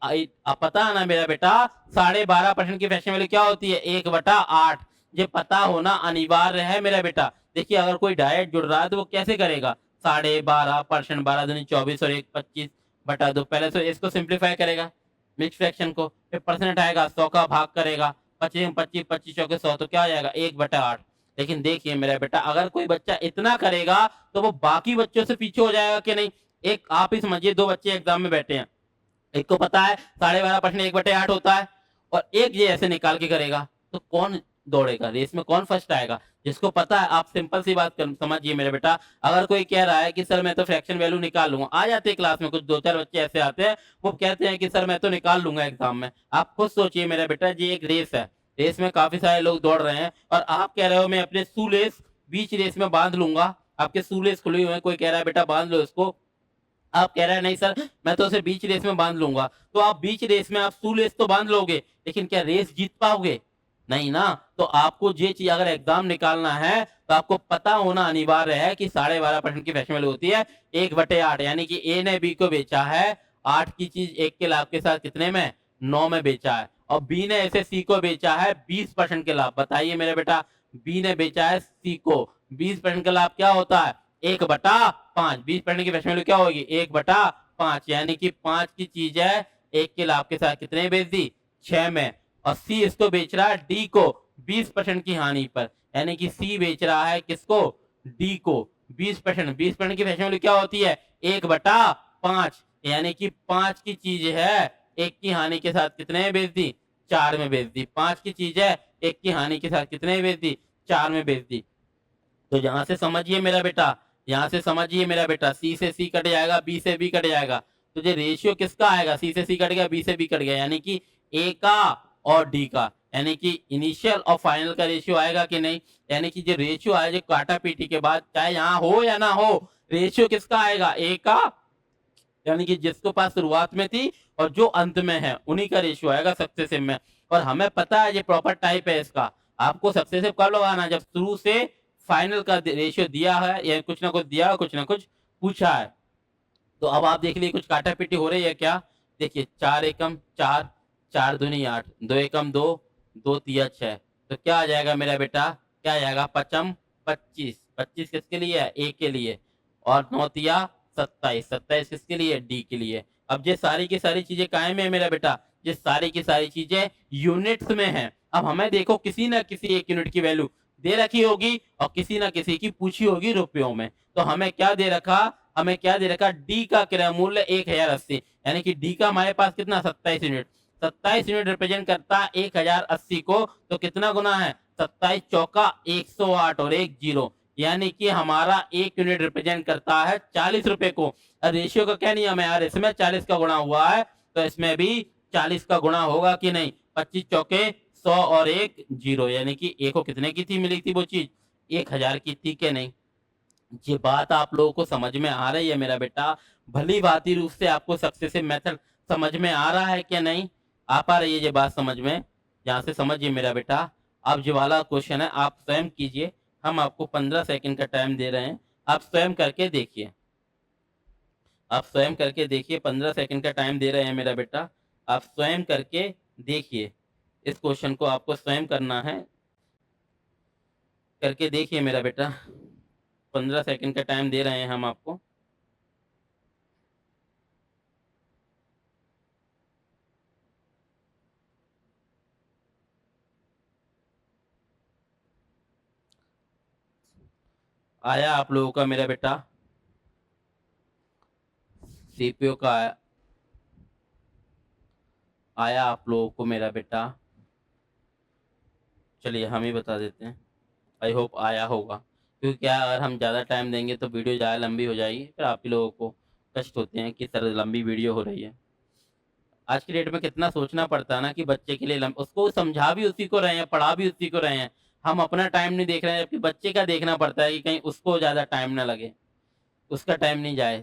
पता है ना मेरा बेटा, 12.5% की फ्रैक्शन वैल्यू क्या होती है? 1/8। ये पता होना अनिवार्य है मेरा बेटा। देखिए अगर कोई डायरेक्ट जुड़ रहा है तो वो कैसे करेगा? 12.5%, 12 दूनी 24 और 1 25/2। पहले तो इसको सिंप्लीफाई करेगा, मिक्स फ्रैक्शन को, फिर परसेंट आएगा, 100 का भाग करेगा, 25 25 25 चौके 100, तो क्या आ जाएगा? 1/8। लेकिन देखिए मेरा बेटा, अगर कोई बच्चा इतना करेगा तो वो बाकी बच्चों से पीछे हो जाएगा कि नहीं? एक आप ही समझिए, दो बच्चे एग्जाम में बैठे हैं, एक को पता है 12.5% 1/8 होता है, और एक ये ऐसे निकाल के करेगा, तो कौन दौड़ेगा रेस में? कौन फर्स्ट आएगा? जिसको पता है। आप सिंपल सी बात समझिए मेरे बेटा, अगर कोई कह रहा है कि सर मैं तो फ्रैक्शन वैल्यू निकाल लूंगा, आ जाते हैं क्लास में कुछ 2-4 बच्चे ऐसे आते हैं, वो कहते हैं कि सर मैं तो निकाल लूंगा एग्जाम में। आप खुद सोचिए मेरा बेटा, ये एक रेस है, रेस में काफी सारे लोग दौड़ रहे हैं, और आप कह रहे हो मैं अपने शूलेस बीच रेस में बांध लूंगा। आपके शूलेस खुले हुए हैं, कोई कह रहा है बेटा बांध लो इसको, आप कह रहे हैं नहीं सर मैं तो उसे बीच रेस में बांध लूंगा। तो आप बीच रेस में आप शू लेस तो बांध लोगे, लेकिन क्या रेस जीत पाओगे? नहीं ना। तो आपको ये चीज अगर एग्जाम निकालना है तो आपको पता होना अनिवार्य है कि 12.5% की फ्रैक्शन वैल्यू होती है 1/8। यानी कि ए ने बी को बेचा है 8 की चीज 1 के लाभ के साथ कितने में? 9 में बेचा है। और बी ने इसे सी को बेचा है 20% के लाभ। बताइए मेरे बेटा, बी ने बेचा है सी को 20% का लाभ, क्या होता है? 1/5। 20% की फ्रैक्शन वैल्यू क्या होगी? 1/5। यानी कि 5 की चीज है, 1 के लाभ के साथ कितने बेच दी? 6 में। और सी इसको बेच रहा है डी को 20% की हानि पर, यानी कि सी बेच रहा है किसको? डी को 20%। 20% की फ्रैक्शन वैल्यू क्या होती है? 1/5। यानी कि 5 की चीज है, 1 की हानि के साथ कितने में बेच दी? 4 में बेच दी। 5 की चीज है, 1 की हानि के साथ कितने में बेच दी? 4 में बेच दी। तो यहां से समझिए मेरा बेटा, यहां से समझिए मेरा बेटा, सी से सी कट जाएगा, बी से बी कट जाएगा, तो ये रेशियो किसका आएगा? सी से सी कट गया, बी से बी कट गया, यानी कि ए का और डी का, यानी कि इनिशियल और फाइनल का रेशियो आएगा कि नहीं? यानी कि जो रेशियो आया जो काटा पीटी के बाद, चाहे यहाँ हो या ना हो, रेशियो किसका आएगा? ए का, यानी कि जिसके पास शुरुआत में थी और जो अंत में है उन्हीं का रेशियो आएगा सक्सेसिव में। और हमें पता है ये प्रॉपर टाइप है इसका। आपको सक्सेसिव कब लगाना? जब शुरू से फाइनल का रेशियो दिया है, या कुछ ना कुछ दिया है, कुछ ना कुछ पूछा है। तो अब आप देख लीजिए कुछ काटा पीटी हो रही है क्या? देखिए 4 एकम 4, 4 दूनी 8, 2 एकम 2, 2 तिया 6, तो क्या आ जाएगा मेरा बेटा? क्या आ जाएगा? 5 25। 25 किसके लिए है? ए के लिए। और 9 तिया 27, 27 किसके लिए? डी के लिए। अब ये सारी की सारी चीजें कायम में है मेरा बेटा, ये सारी की सारी चीजें यूनिट्स में है। अब हमें देखो किसी ना किसी एक यूनिट की वैल्यू दे रखी होगी, और किसी ना किसी की पूछी होगी रुपयों में। तो हमें क्या दे रखा? हमें क्या दे रखा? डी का क्रय मूल्य 1080, यानी कि डी का हमारे पास कितना? 27 यूनिट। 27 यूनिट रिप्रेजेंट करता है 1080 को, तो कितना गुना है? 27 चौका 108 और एक जीरो, यानी कि हमारा एक यूनिट रिप्रेजेंट करता है 40 रुपए को। रेशियो का क्या नियम है यार? इसमें 40 का गुणा हुआ है, तो इसमें भी 40 का गुणा होगा कि नहीं? 25 चौके 100 और एक जीरो, यानी कि ए को कितने की थी मिली थी वो चीज? 1000 की थी कि नहीं? ये बात आप लोगों को समझ में आ रही है मेरा बेटा? भली भांति रूप से आपको सक्सेसिव मेथड समझ में आ रहा है क्या नहीं? आ पा रही है ये बात समझ में? यहाँ से समझिए मेरा बेटा। अब जो वाला क्वेश्चन है आप स्वयं कीजिए, हम आपको 15 सेकंड का टाइम दे रहे हैं, आप स्वयं करके देखिए। आप स्वयं करके देखिए, 15 सेकंड का टाइम दे रहे हैं मेरा बेटा, आप स्वयं करके देखिए। इस क्वेश्चन को आपको स्वयं करना है, करके देखिए मेरा बेटा। 15 सेकंड का टाइम दे रहे हैं हम आपको। आया आप लोगों का मेरा बेटा सीपीयू का आया आप लोगों को मेरा बेटा, चलिए हम ही बता देते हैं। आई होप आया होगा, क्योंकि क्या अगर हम ज़्यादा टाइम देंगे तो वीडियो ज़्यादा लंबी हो जाएगी, फिर आप ही लोगों को कष्ट होते हैं कि सर लंबी वीडियो हो रही है। आज की डेट में कितना सोचना पड़ता है ना कि बच्चे के लिए उसको समझा भी उसी को रहे हैं, पढ़ा भी उसी को रहे हैं, हम अपना टाइम नहीं देख रहे हैं, जबकि बच्चे का देखना पड़ता है कि कहीं उसको ज़्यादा टाइम ना लगे, उसका टाइम नहीं जाए,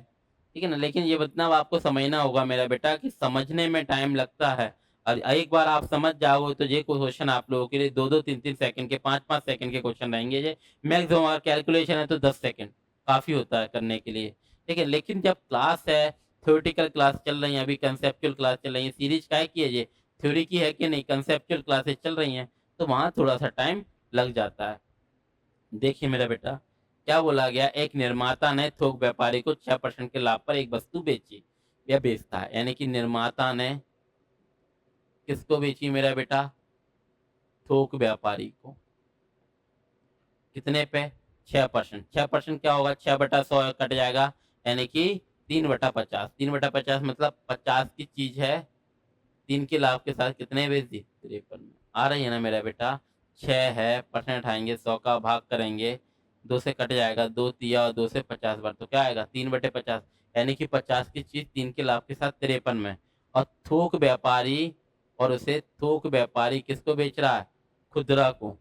ठीक है ना? लेकिन ये मतलब आपको समझना होगा मेरा बेटा कि समझने में टाइम लगता है, और एक बार आप समझ जाओगे तो ये क्वेश्चन आप लोगों के लिए 2-2 3-3 सेकंड के 5-5 सेकंड के क्वेश्चन रहेंगे। ये मैक्सिमम अगर कैलकुलेशन है तो 10 सेकंड काफ़ी होता है करने के लिए, ठीक है? लेकिन जब क्लास है, थ्योरेटिकल क्लास चल रही है, अभी कंसेप्चुअल क्लास चल रही है, सीरीज काहे की है ये? थ्योरी की है कि नहीं? कंसेप्चुअल क्लासेस चल रही हैं, तो वहाँ थोड़ा-सा टाइम लग जाता है। देखिए मेरा बेटा, क्या बोला गया? एक निर्माता ने थोक व्यापारी को 6% के लाभ पर एक वस्तु बेची या बेचता है, यानी कि निर्माता ने किसको बेची मेरा बेटा? थोक व्यापारी को। कितने पे? 6%। 6% क्या होगा? 6/100 कट जाएगा, यानी कि 3/50। 3/50 मतलब 50 की चीज है, 3 के लाभ के साथ कितने बेच दी? 53 में। आ रही है ना मेरा बेटा? 6 है, परसेंट उठाएंगे, 100 का भाग करेंगे, 2 से कट जाएगा, 2 तिया और 2 से 50 बार, तो क्या आएगा? 3/50, यानी कि 50 की चीज 3 के लाभ के साथ 53 में। और थोक व्यापारी, और उसे थोक व्यापारी किसको बेच रहा है? खुदरा को।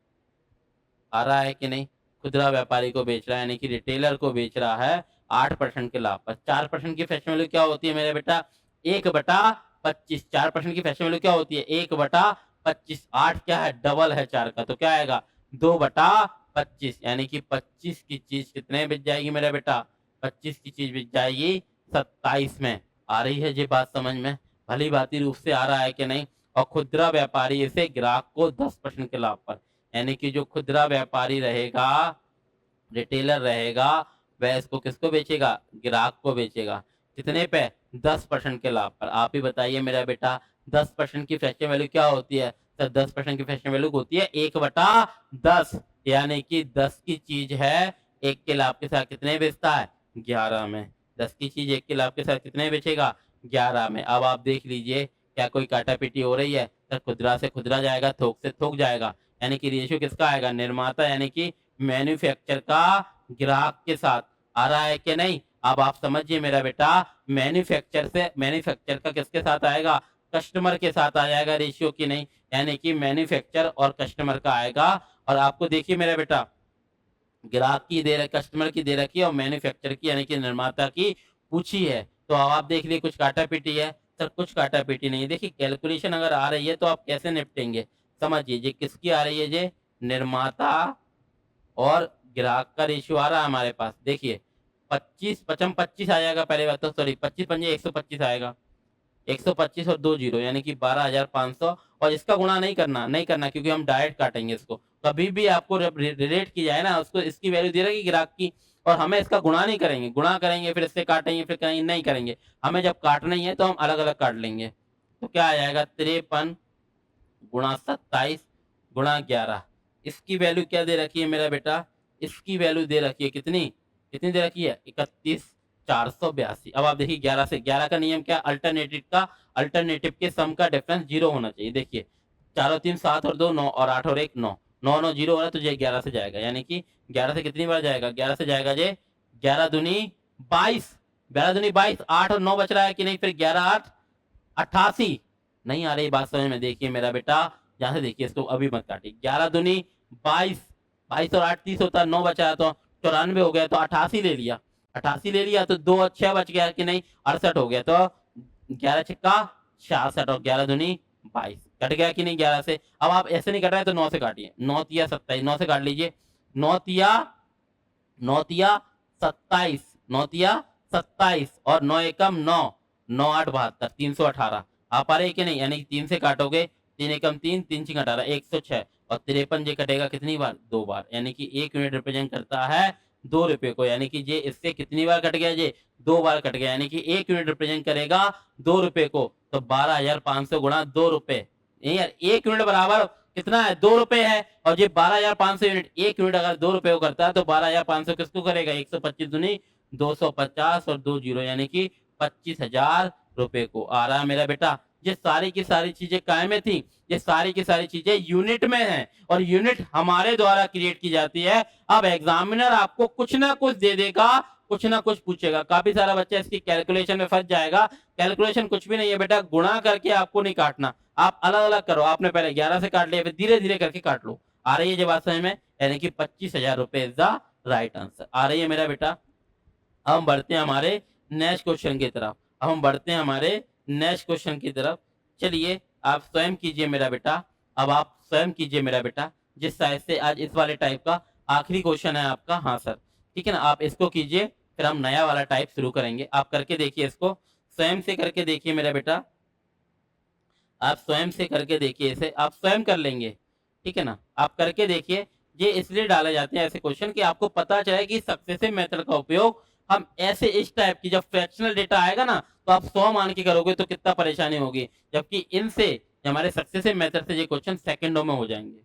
आ रहा है कि नहीं? खुदरा व्यापारी को बेच रहा है, यानी कि रिटेलर को बेच रहा है 8% के लाभ पर। 4% की फैशन वैल्यू क्या होती है मेरे बेटा? 1/25। 4% की फैशन वैल्यू क्या होती है? 1/25। 8 क्या है? डबल है 4 का, तो क्या आएगा? 2/25, यानी कि 25 की चीज कितने बिक जाएगी मेरा बेटा? 25 की चीज बिक जाएगी 27 में। आ रही है ये बात समझ में? भली भांति रूप से आ रहा है कि नहीं? और खुदरा व्यापारी इसे ग्राहक को 10% के लाभ पर, यानी कि जो खुदरा व्यापारी रहेगा, रिटेलर रहेगा, वह इसको किसको बेचेगा? ग्राहक को बेचेगा। कितने पे? 10% के लाभ पर। आप ही बताइए मेरा बेटा, 10% की फ्रैक्शन वैल्यू क्या होती है? सर 10% की फ्रैक्शन वैल्यू होती है 1/10, यानी कि 10 की चीज है, 1 के लाभ के साथ कितने बेचता है? 11 में। 10 की चीज 1 के लाभ के साथ कितने बेचेगा? 11 में। अब आप देख लीजिए, क्या कोई काटा पीटी हो रही है? सर खुदरा से खुदरा जाएगा, थोक से थोक जाएगा, यानी कि रेशियो किसका आएगा? निर्माता यानी कि मैन्युफैक्चर का ग्राहक के साथ। आ रहा है कि नहीं? अब आप समझिए मेरा बेटा, मैन्युफैक्चर का किसके साथ आएगा? कस्टमर के साथ आ जाएगा रेशियो की नहीं, यानी कि मैन्युफैक्चर और कस्टमर का आएगा। और आपको देखिए मेरा बेटा, ग्राहक की दे रखी, कस्टमर की दे रखी है, और मैन्युफैक्चर की यानी कि निर्माता की पूछी है। तो अब आप देख लिए कुछ काटा पीटी है? सर कुछ काटा पीटी नहीं। देखिए कैलकुलेशन अगर आ रही है तो आप कैसे निपटेंगे? समझिए, ये किसकी आ रही है? ये निर्माता और ग्राहक का रेशियो आ रहा है हमारे पास। देखिए 25 आ जाएगा पहले बात तो, सॉरी 25 पंजे 125 आएगा, 125 और 2 जीरो, यानी कि 12,500। और इसका गुणा नहीं करना क्योंकि हम डायरेक्ट काटेंगे इसको। कभी भी आपको रिलेट की जाए ना, उसको इसकी वैल्यू दे रही है ग्राहक की, और हमें इसका गुणा नहीं करेंगे, गुणा करेंगे फिर इससे काटेंगे, फिर कहीं नहीं करेंगे। हमें जब काटना ही है तो हम अलग अलग काट लेंगे। तो क्या आ जाएगा? 53 गुणा 27 गुणा 11। इसकी वैल्यू क्या दे रखी है मेरा बेटा? इसकी वैल्यू दे रखी है कितनी? कितनी दे रखी है? 31,482। अब आप देखिए 11 से, 11 का नियम क्या? अल्टरनेटिव के सम का डिफरेंस 0 होना चाहिए। देखिए 4 और 3 7 और 2 9 और 8 और 1 9, 9 9 0 हो रहा है तो ये 11 से जाएगा, यानी कि 11 से कितनी बार जाएगा? 11 से जाएगा ये 11 दूनी 22, 11 दूनी 22, 8 और 9 बच रहा है कि नहीं? फिर 11 8 88। नहीं आ रही बात समझ में? देखिए मेरा बेटा, यहाँ से देखिए, इसको अभी मत काटिए। 11 दूनी 22, 22 और 8 30 होता है, 9 बचा है तो 94 हो गया, तो 88 ले लिया, 88 ले लिया तो 2 और 6 बच गया कि नहीं? 68 हो गया, तो 11 छक्का 66 और 11 दूनी 22, कट गया कि नहीं 11 से? अब आप ऐसे नहीं कट रहे तो 9 से काटिए, 9 तिया 27, 9 से काट लीजिए, 9 तिया 27, 9 तिया 27 और 9 एकम 9, 9 8 72, 318। आ पा रहे कि नहीं? यानी कि 3 से काटोगे, 3 एकम 3, 3 6 18, 106, और 53 जे कटेगा कितनी बार? 2 बार, यानी कि 1 यूनिट रिप्रेजेंट करता है 2 रुपए को, यानी कि ये इससे कितनी बार कट गया? ये 2 बार कट गया, यानी कि 1 यूनिट रिप्रेजेंट करेगा 2 रुपए को। तो 12,500 गुणा 2 रुपए, नहीं यार 1 यूनिट बराबर कितना है, 2 रुपए है, और ये 12,500 यूनिट, 1 यूनिट अगर 2 रुपए को करता है तो 12,500 किसको करेगा, 125 दूनी 250 और 2 जीरो यानी कि 25,000 रुपए को आ रहा है मेरा बेटा। ये सारी की सारी चीजें काय में थी, ये सारी की सारी चीजें यूनिट में हैं, और यूनिट हमारे द्वारा क्रिएट की जाती है। अब एग्जामिनर आपको कुछ ना कुछ दे देगा, कुछ ना कुछ पूछेगा, काफी सारा बच्चा इसकी कैलकुलेशन में फंस जाएगा। कैलकुलेशन कुछ भी नहीं है बेटा, गुणा करके आपको नहीं काटना, आप अलग अलग करो। आपने पहले 11 से काट लिया, फिर धीरे धीरे करके काट लो। आ रही है जो बात समझ में, यानी कि 25,000 रुपए इज द राइट आंसर। आ रही है मेरा बेटा। अब हम बढ़ते हैं हमारे नेक्स्ट क्वेश्चन की तरफ, अब हम बढ़ते हैं हमारे नेक्स्ट क्वेश्चन की तरफ। चलिए आप स्वयं कीजिए मेरा बेटा, अब आप स्वयं कीजिए मेरा बेटा, जिस साइज से आज इस वाले टाइप का आखिरी क्वेश्चन है आपका। हाँ सर, ठीक है ना, आप इसको कीजिए, फिर हम नया वाला टाइप शुरू करेंगे। आप करके देखिए, इसको स्वयं से करके देखिए मेरा बेटा, आप स्वयं से करके देखिए, इसे आप स्वयं कर लेंगे, ठीक है ना, आप करके देखिए। ये इसलिए डाले जाते हैं ऐसे क्वेश्चन कि आपको पता चले कि सक्सेसिव मेथड का उपयोग हम ऐसे इस टाइप की, जब फ्रैक्शनल डेटा आएगा ना तो आप 100 मान के करोगे तो कितना परेशानी होगी, जबकि इनसे हमारे सक्सेसिव मेथड से ये क्वेश्चन सेकंडों में हो जाएंगे।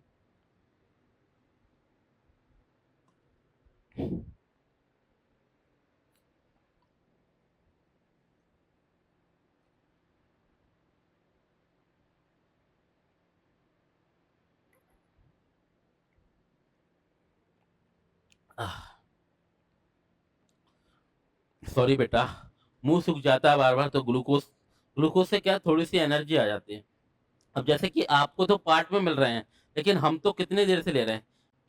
सॉरी बेटा, मुंह सूख जाता है बार बार, तो ग्लूकोज, ग्लूकोज से क्या थोड़ी सी एनर्जी आ जाती है। अब जैसे कि आपको तो पार्ट में मिल रहे हैं, लेकिन हम तो कितनी देर से ले रहे हैं,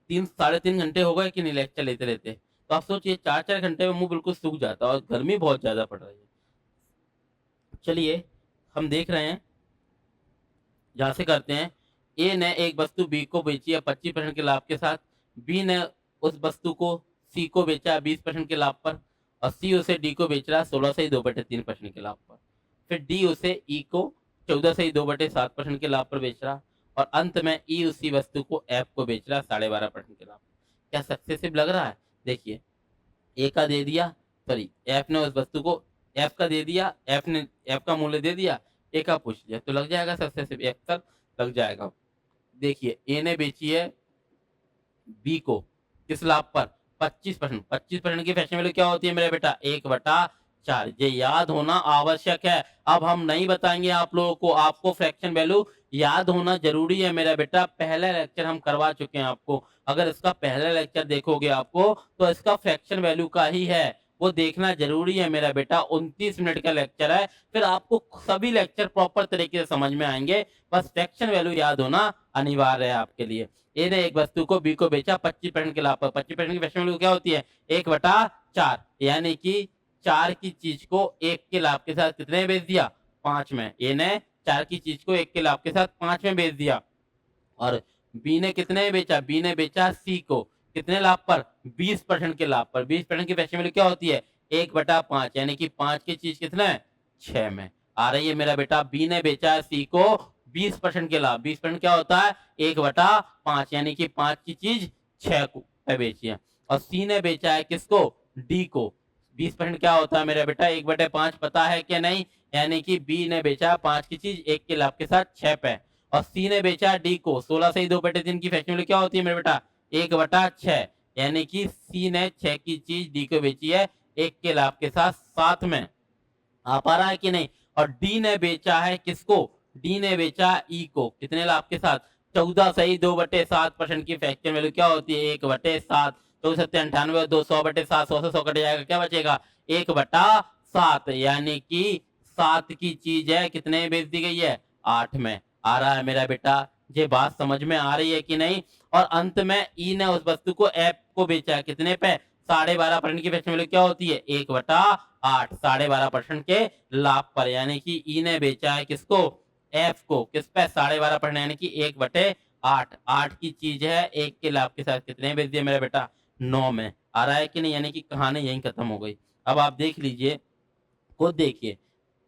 3 साढ़े 3 घंटे हो गए कि नहीं लेक्चर लेते लेते। तो आप सोचिए 4 4 घंटे में मुंह बिल्कुल सूख जाता है, और गर्मी बहुत ज्यादा पड़ रही है। चलिए हम देख रहे हैं, जहां से करते हैं। ए ने एक वस्तु बी को बेची है 25% के लाभ के साथ, बी ने उस वस्तु को सी को बेचा 20% के लाभ पर, और सी उसे डी को बेच रहा है 16 से 2/3% के लाभ पर। फिर डी उसे ई को 14 से 2/7% के लाभ पर बेच रहा, और अंत में ई उसी वस्तु को एफ को बेच रहा 12.5% के लाभ पर। क्या सक्सेसिव लग रहा है? देखिए, ए का दे दिया, सॉरी एफ ने उस वस्तु को एफ का दे दिया, एफ ने एफ का मूल्य दे दिया, ए का पूछ लिया, तो लग जाएगा सक्सेसिव, एफ तक लग जाएगा। देखिए ए ने बेची है बी को किस लाभ पर, 25%। 25% की फ्रैक्शन वैल्यू क्या होती है मेरा बेटा, 1/4। ये याद होना आवश्यक है। अब हम नहीं बताएंगे आप लोगों को, आपको फ्रैक्शन वैल्यू याद होना जरूरी है मेरा बेटा। पहला लेक्चर हम करवा चुके हैं आपको, अगर इसका पहला लेक्चर देखोगे आपको तो इसका फ्रैक्शन वैल्यू का ही है, वो देखना जरूरी है मेरा बेटा। 29 मिनट का लेक्चर है, फिर आपको सभी लेक्चर प्रॉपर तरीके से समझ में आएंगे। बस फ्रैक्शन वैल्यू याद होना अनिवार्य है आपके लिए। ए ने एक वस्तु को बी को बेचा 25% के लाभ पर। 25% की फ्रैक्शन वैल्यू क्या होती है, 1/4, यानी कि 4 की चीज को 1 के लाभ के साथ कितने बेच दिया, 5 में। ए ने 4 की चीज को 1 के लाभ के साथ 5 में बेच दिया, और बी ने कितने बेचा, बी ने बेचा सी को कितने लाभ पर, 20% के लाभ पर। 20% की फ्रैक्शन वैल्यू क्या होती है, 1/5, यानी कि 5 की चीज कितना है, 6 में। आ रही है मेरा बेटा, बी ने बेचा है सी को 20% के लाभ, 20% क्या होता है, 1/5, यानी कि 5 की चीज 6 को बेची है। और सी ने बेचा है किसको, डी को। 20% क्या होता है मेरा बेटा, 1/5 पता है क्या नहीं, यानी कि बी ने बेचा 5 की चीज 1 के लाभ के साथ 6 पे, और सी ने बेचा डी को 16 से 2/3 की फ्रैक्शन वैल्यू क्या होती है मेरे बेटा, 1/6, यानी कि सी ने 6 की चीज डी को बेची है 1 के लाभ के साथ 7 में। आ पा रहा है कि नहीं। और डी ने बेचा है किसको, डी ने बेचा ई को कितने लाभ के साथ, 14 से 2/7% की फ्रैक्शन वैल्यू क्या होती है, 1/7। 298 2 100/7, 100 से 100 कट जाएगा, क्या बचेगा, 1/7, यानी कि 7 की चीज है कितने बेच दी गई है, 8 में। आ रहा है मेरा बेटा, ये बात समझ में आ रही है कि नहीं। और अंत में ई ने उस वस्तु को एफ को बेचा है कितने पे, 12.5% की फ्रैक्शन वैल्यू क्या होती है, 1/8, 12.5% के लाभ पर, यानी कि ई ने बेचा है किसको, एफ को, किस पे, 12.5%, यानी कि 1/8। 8 की चीज है 1 के लाभ के साथ कितने बेच दिया मेरा बेटा, 9 में। आ रहा है कि नहीं, यानी कि कहानी यहीं खत्म हो गई। अब आप देख लीजिए, खुद देखिए,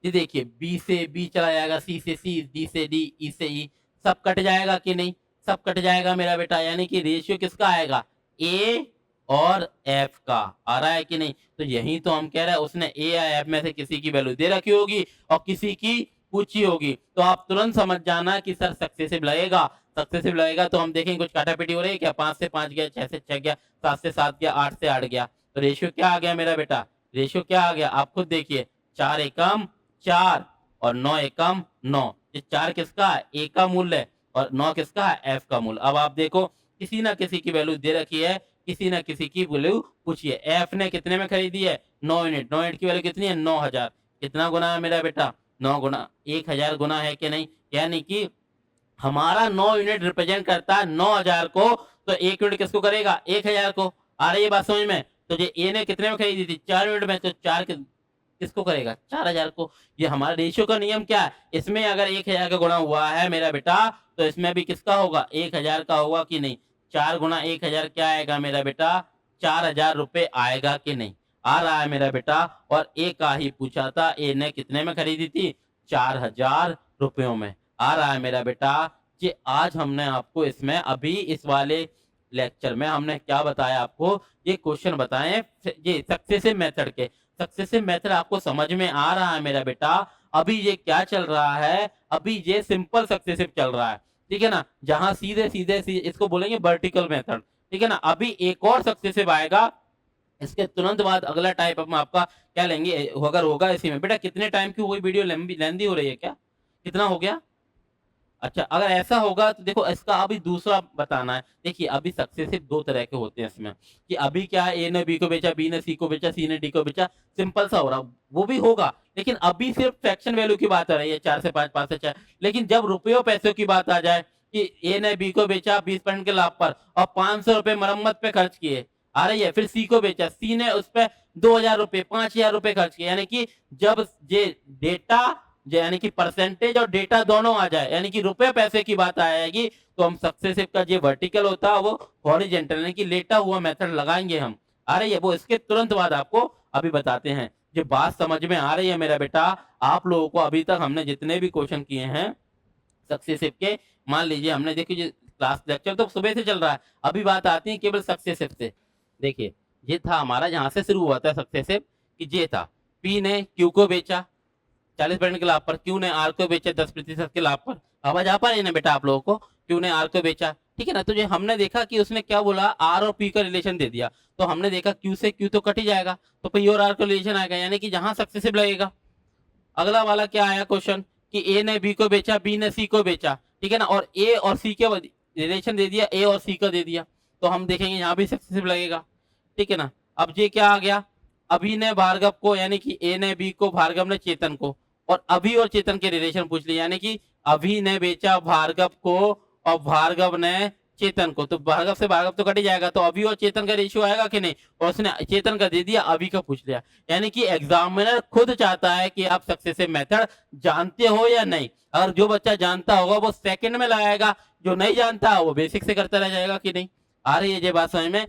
ये देखिए, बी से बी चला जाएगा, सी से सी, डी से डी, ई से ई, सब कट जाएगा कि नहीं, सब कट जाएगा मेरा बेटा, यानी कि रेशियो किसका आएगा, ए और एफ का। आ रहा है कि नहीं। तो यही तो हम कह रहे हैं, उसने ए या एफ में से किसी की वैल्यू दे रखी होगी और किसी की पूछी होगी, तो आप तुरंत समझ जाना कि सर सक्सेसिव लगेगा। सक्सेसिव लगेगा तो हम देखेंगे कुछ काटापीटी हो रही है क्या, 5 से 5 गया, 6 से 6 गया, 7 से 7 गया, 8 से 8 गया, तो रेशियो क्या आ गया मेरा बेटा, रेशियो क्या आ गया आप खुद देखिए, 4 एकम 4 और 9 एकम 9। ये 4 किसका है, ए का मूल्य है और 9 किसका है, एफ का मूल्य। अब आप देखो किसी ना किसी की वैल्यू दे रखी है, किसी ना किसी की वैल्यू पूछिए। एफ ने कितने में खरीदी है, 9 यूनिट, 9 यूनिट की वैल्यू कितनी है, 9000। कितना गुना है मेरा बेटा, 9 गुना 1000 गुना है कि नहीं, यानी कि हमारा 9 यूनिट रिप्रेजेंट करता है 9000 को, तो 1 यूनिट किसको करेगा, 1000 को। आ रही है बात समझ में। तो ये ए ने कितने में खरीदी थी, 4 यूनिट में, तो 4 किसको करेगा, 4000 को। ये हमारा रेशियो का नियम क्या है, इसमें अगर 1000 का गुणा हुआ है मेरा बेटा, तो इसमें भी किसका होगा, 1000 का होगा कि नहीं। 4 गुना 1000 क्या आएगा मेरा बेटा, 4000 रुपए आएगा कि नहीं, आ रहा है मेरा बेटा। और ए का ही पूछा था, ए ने कितने में खरीदी थी, 4000 रुपयों में। आ रहा है मेरा बेटा। कि आज हमने आपको इसमें अभी इस वाले लेक्चर में हमने क्या बताया आपको, ये क्वेश्चन बताए ये सक्सेसिव मेथड के। सक्सेसिव मेथड आपको समझ में आ रहा है मेरा बेटा। अभी ये क्या चल रहा है, अभी ये सिंपल सक्सेसिव चल रहा है, ठीक है ना, जहां सीधे सीधे इसको बोलेंगे वर्टिकल मेथड, ठीक है ना। अभी एक और सक्सेसिव आएगा, इसके तुरंत बाद अगला टाइप हम आपका क्या लेंगे, अगर होगा इसी में। बेटा कितने टाइम की हुई वीडियो, लेंदी हो रही है क्या, कितना हो गया। अच्छा अगर ऐसा होगा तो देखो इसका अभी दूसरा बताना है। देखिए अभी सक्सेसिव 2 तरह के होते हैं इसमें, कि अभी क्या है, ए ने बी को बेचा, बी ने सी को बेचा, सी ने डी को बेचा, सिंपल सा हो रहा, वो भी होगा। लेकिन अभी सिर्फ फ्रैक्शन वैल्यू की बात आ रही है, 4 से 5, 5 से 4। लेकिन जब रुपयों पैसों की बात आ जाए कि ए ने बी को बेचा 20% के लाभ पर और 500 रुपए मरम्मत पे खर्च किए, आ रही है, फिर सी को बेचा, सी ने उस पर 2000 रुपए 5000 रुपए खर्च किए, यानी कि जब ये डेटा यानी कि परसेंटेज और डेटा दोनों आ जाए, यानी कि रुपए पैसे की बात आएगी, तो हम सक्सेसिव का जो वर्टिकल होता है वो हॉरिजॉन्टल यानी कि लेटा हुआ मेथड लगाएंगे हम। आ रही है, वो इसके तुरंत बाद आपको अभी बताते हैं। जो बात समझ में आ रही है मेरा बेटा, आप लोगों को अभी तक हमने जितने भी क्वेश्चन किए हैं सक्सेसिव के, मान लीजिए हमने देखिए क्लास लेक्चर तो सुबह से चल रहा है, अभी बात आती है केवल सक्सेसिव से। देखिए ये था हमारा, जहां से शुरू हुआ था सक्सेसिव, कि ये था पी ने क्यू को बेचा 40% के लाभ पर, क्यू ने आर को बेचा 10% के लाभ पर। आवाज आ पा रही है ना बेटा आप लोगों को, क्यू ने आर को बेचा, ठीक है ना। तो जो हमने देखा कि उसने क्या बोला, आर और पी का रिलेशन दे दिया, तो हमने देखा क्यू से क्यू तो कट ही जाएगा, तो पी और आर का रिलेशन आएगा, यानी कि जहां सक्सेसिव लगेगा। अगला वाला क्या आया क्वेश्चन, कि ए ने बी को बेचा, बी ने सी को बेचा, ठीक है ना, और ए और सी के रिलेशन दे दिया, ए और सी का दे दिया, तो हम देखेंगे यहाँ भी सक्सेसिव लगेगा, ठीक है ना। अब ये क्या आ गया, अभी ने भार्गव को, यानी कि ए ने बी को, भार्गव ने चेतन को, और अभी और चेतन के रिलेशन पूछ लिया, यानी कि अभी ने बेचा भार्गव को और भार्गव ने चेतन को, तो भार्गव से भार्गव तो कट ही जाएगा, तो अभी और चेतन का रेशियो आएगा कि नहीं, और उसने चेतन का दे दिया, अभी का पूछ लिया। यानी कि एग्जामिनर खुद चाहता है कि आप सक्सेसिव मेथड जानते हो या नहीं। अगर जो बच्चा जानता होगा वो सेकंड में लगाएगा, जो नहीं जानता वो बेसिक से करता रह जाएगा कि नहीं। आ रही है ये बात समझ में।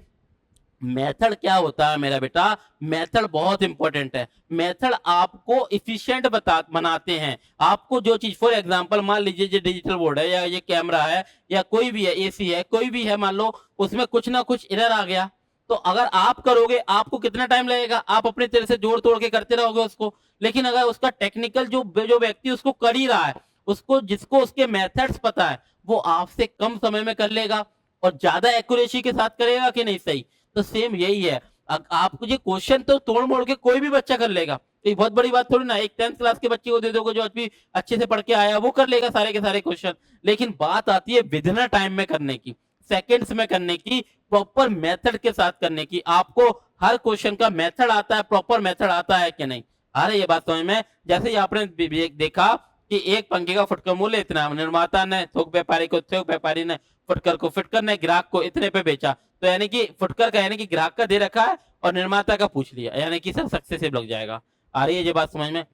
मेथड क्या होता है मेरा बेटा, मेथड बहुत इंपॉर्टेंट है। मेथड आपको इफिशिएंट बनाते हैं। आपको जो चीज, फॉर एग्जांपल मान लीजिए ये डिजिटल बोर्ड है, या ये कैमरा है, या कोई भी है, एसी है, कोई भी है, मान लो उसमें कुछ ना कुछ एरर आ गया, तो अगर आप करोगे आपको कितना टाइम लगेगा, आप अपनी तरह से जोड़ तोड़ के करते रहोगे उसको। लेकिन अगर उसका टेक्निकल जो जो व्यक्ति उसको कर ही रहा है, उसको जिसको उसके मेथड्स पता है, वो आपसे कम समय में कर लेगा और ज्यादा एक्यूरेसी के साथ करेगा कि नहीं, सही। तो सेम यही है, आपको ये क्वेश्चन तो तोड़ मोड़ के कोई भी बच्चा कर लेगा, ये बहुत बड़ी बात थोड़ी ना। एक 10th क्लास के बच्चे को दे दोगे जो अभी अच्छे से पढ़ के आया, वो कर लेगा सारे के सारे क्वेश्चन। लेकिन बात आती है विदिन अ टाइम में करने की, सेकंड्स में करने की, प्रॉपर मेथड के साथ करने की। आपको हर क्वेश्चन का मेथड आता है, प्रॉपर मेथड आता है कि नहीं। आ रही है बात समझ में। जैसे ही आपने देखा कि एक पंखे का फुटकर मूल्य इतना, निर्माता ने थोक व्यापारी को, थोक व्यापारी ने फुटकर को, फुटकर ने ग्राहक को इतने पे बेचा, तो यानी कि फुटकर का यानी कि ग्राहक का दे रखा है और निर्माता का पूछ लिया, यानी कि सर सक्सेसिव लग जाएगा। आ रही है ये बात समझ में।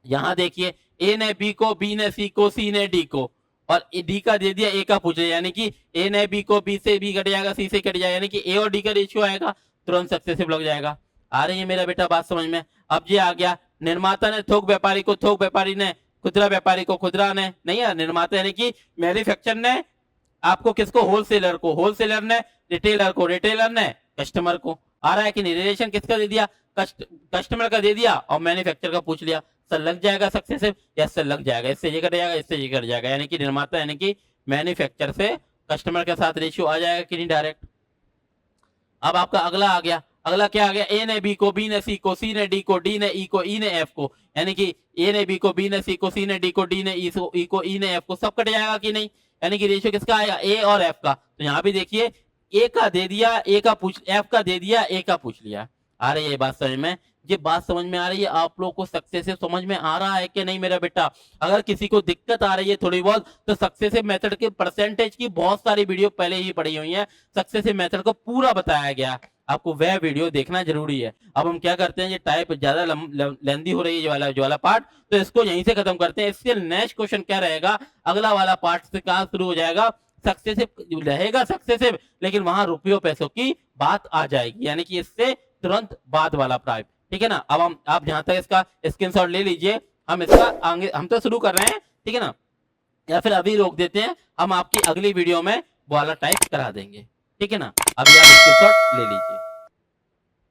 यहाँ देखिए ए ने बी को, बी ने सी को, सी ने डी को, और डी का दे दिया, ए का पूछ लिया, यानी कि ए ने बी को, बी से बी कट जाएगा, सी से कट जाएगा, यानी कि ए और डी का रेशियो आएगा, तुरंत सक्सेसिव लग जाएगा। आ रही है मेरा बेटा बात समझ में। अब ये आ गया, निर्माता ने थोक व्यापारी को, थोक व्यापारी ने खुदरा व्यापारी को, खुदरा ने नहीं है, निर्माता यानी कि मैन्युफैक्चर ने आपको किसको, होलसेलर को, होलसेलर ने रिटेलर को, रिटेलर ने कस्टमर को। आ रहा है कि नहीं, रिलेशन किसका दे दिया, कस्टमर का दे दिया और मैन्युफैक्चर का पूछ लिया, सर लग जाएगा सक्सेसिव, यस सर लग जाएगा, इससे ये कट जाएगा, इससे ये कट जाएगा, यानी कि निर्माता यानी कि मैन्युफैक्चर से कस्टमर के साथ रेशियो आ जाएगा कि नहीं डायरेक्ट। अब आपका अगला आ गया, अगला क्या आ गया, ए ने बी को, बी ने सी को, सी ने डी को, डी ने ई को, ई ने एफ को, यानी कि ए ने बी को, बी ने सी को, सी ने डी को, डी ने ई को, ई ने एफ को, सब कट जाएगा कि नहीं, यानी कि रेशियो किसका आएगा, ए और एफ का। तो यहाँ भी देखिए ए का दे दिया, ए का पूछ, एफ का दे दिया, ए का पूछ लिया। आ रही है ये बात समझ में, ये बात समझ में आ रही है आप लोग को, सक्सेसिव समझ में आ रहा है कि नहीं मेरा बेटा। अगर किसी को दिक्कत आ रही है थोड़ी बहुत, तो सक्सेसिव मेथड के परसेंटेज की बहुत सारी वीडियो पहले ही पड़ी हुई है, सक्सेसिव मेथड को पूरा बताया गया, आपको वह वीडियो देखना जरूरी है। अब हम क्या करते हैं, ये टाइप ज्यादा लेंदी हो रही है जो वाला पार्ट, तो इसको यहीं से खत्म करते हैं। इससे नेक्स्ट क्वेश्चन क्या रहेगा, अगला वाला पार्ट से कहां शुरू हो जाएगा, सक्सेसिव रहेगा सक्सेसिव, लेकिन वहां रुपयों पैसों की बात आ जाएगी, यानी कि इससे तुरंत बाद वाला प्राइप, ठीक है ना। अब हम, आप जहां तक इसका स्क्रीनशॉट ले लीजिए, हम इसका आगे, हम तो शुरू कर रहे हैं, ठीक है ना, या फिर अभी रोक देते हैं, हम आपकी अगली वीडियो में वाला टाइप करा देंगे, ठीक है ना। अभी आप स्क्रीनशॉट ले लीजिए।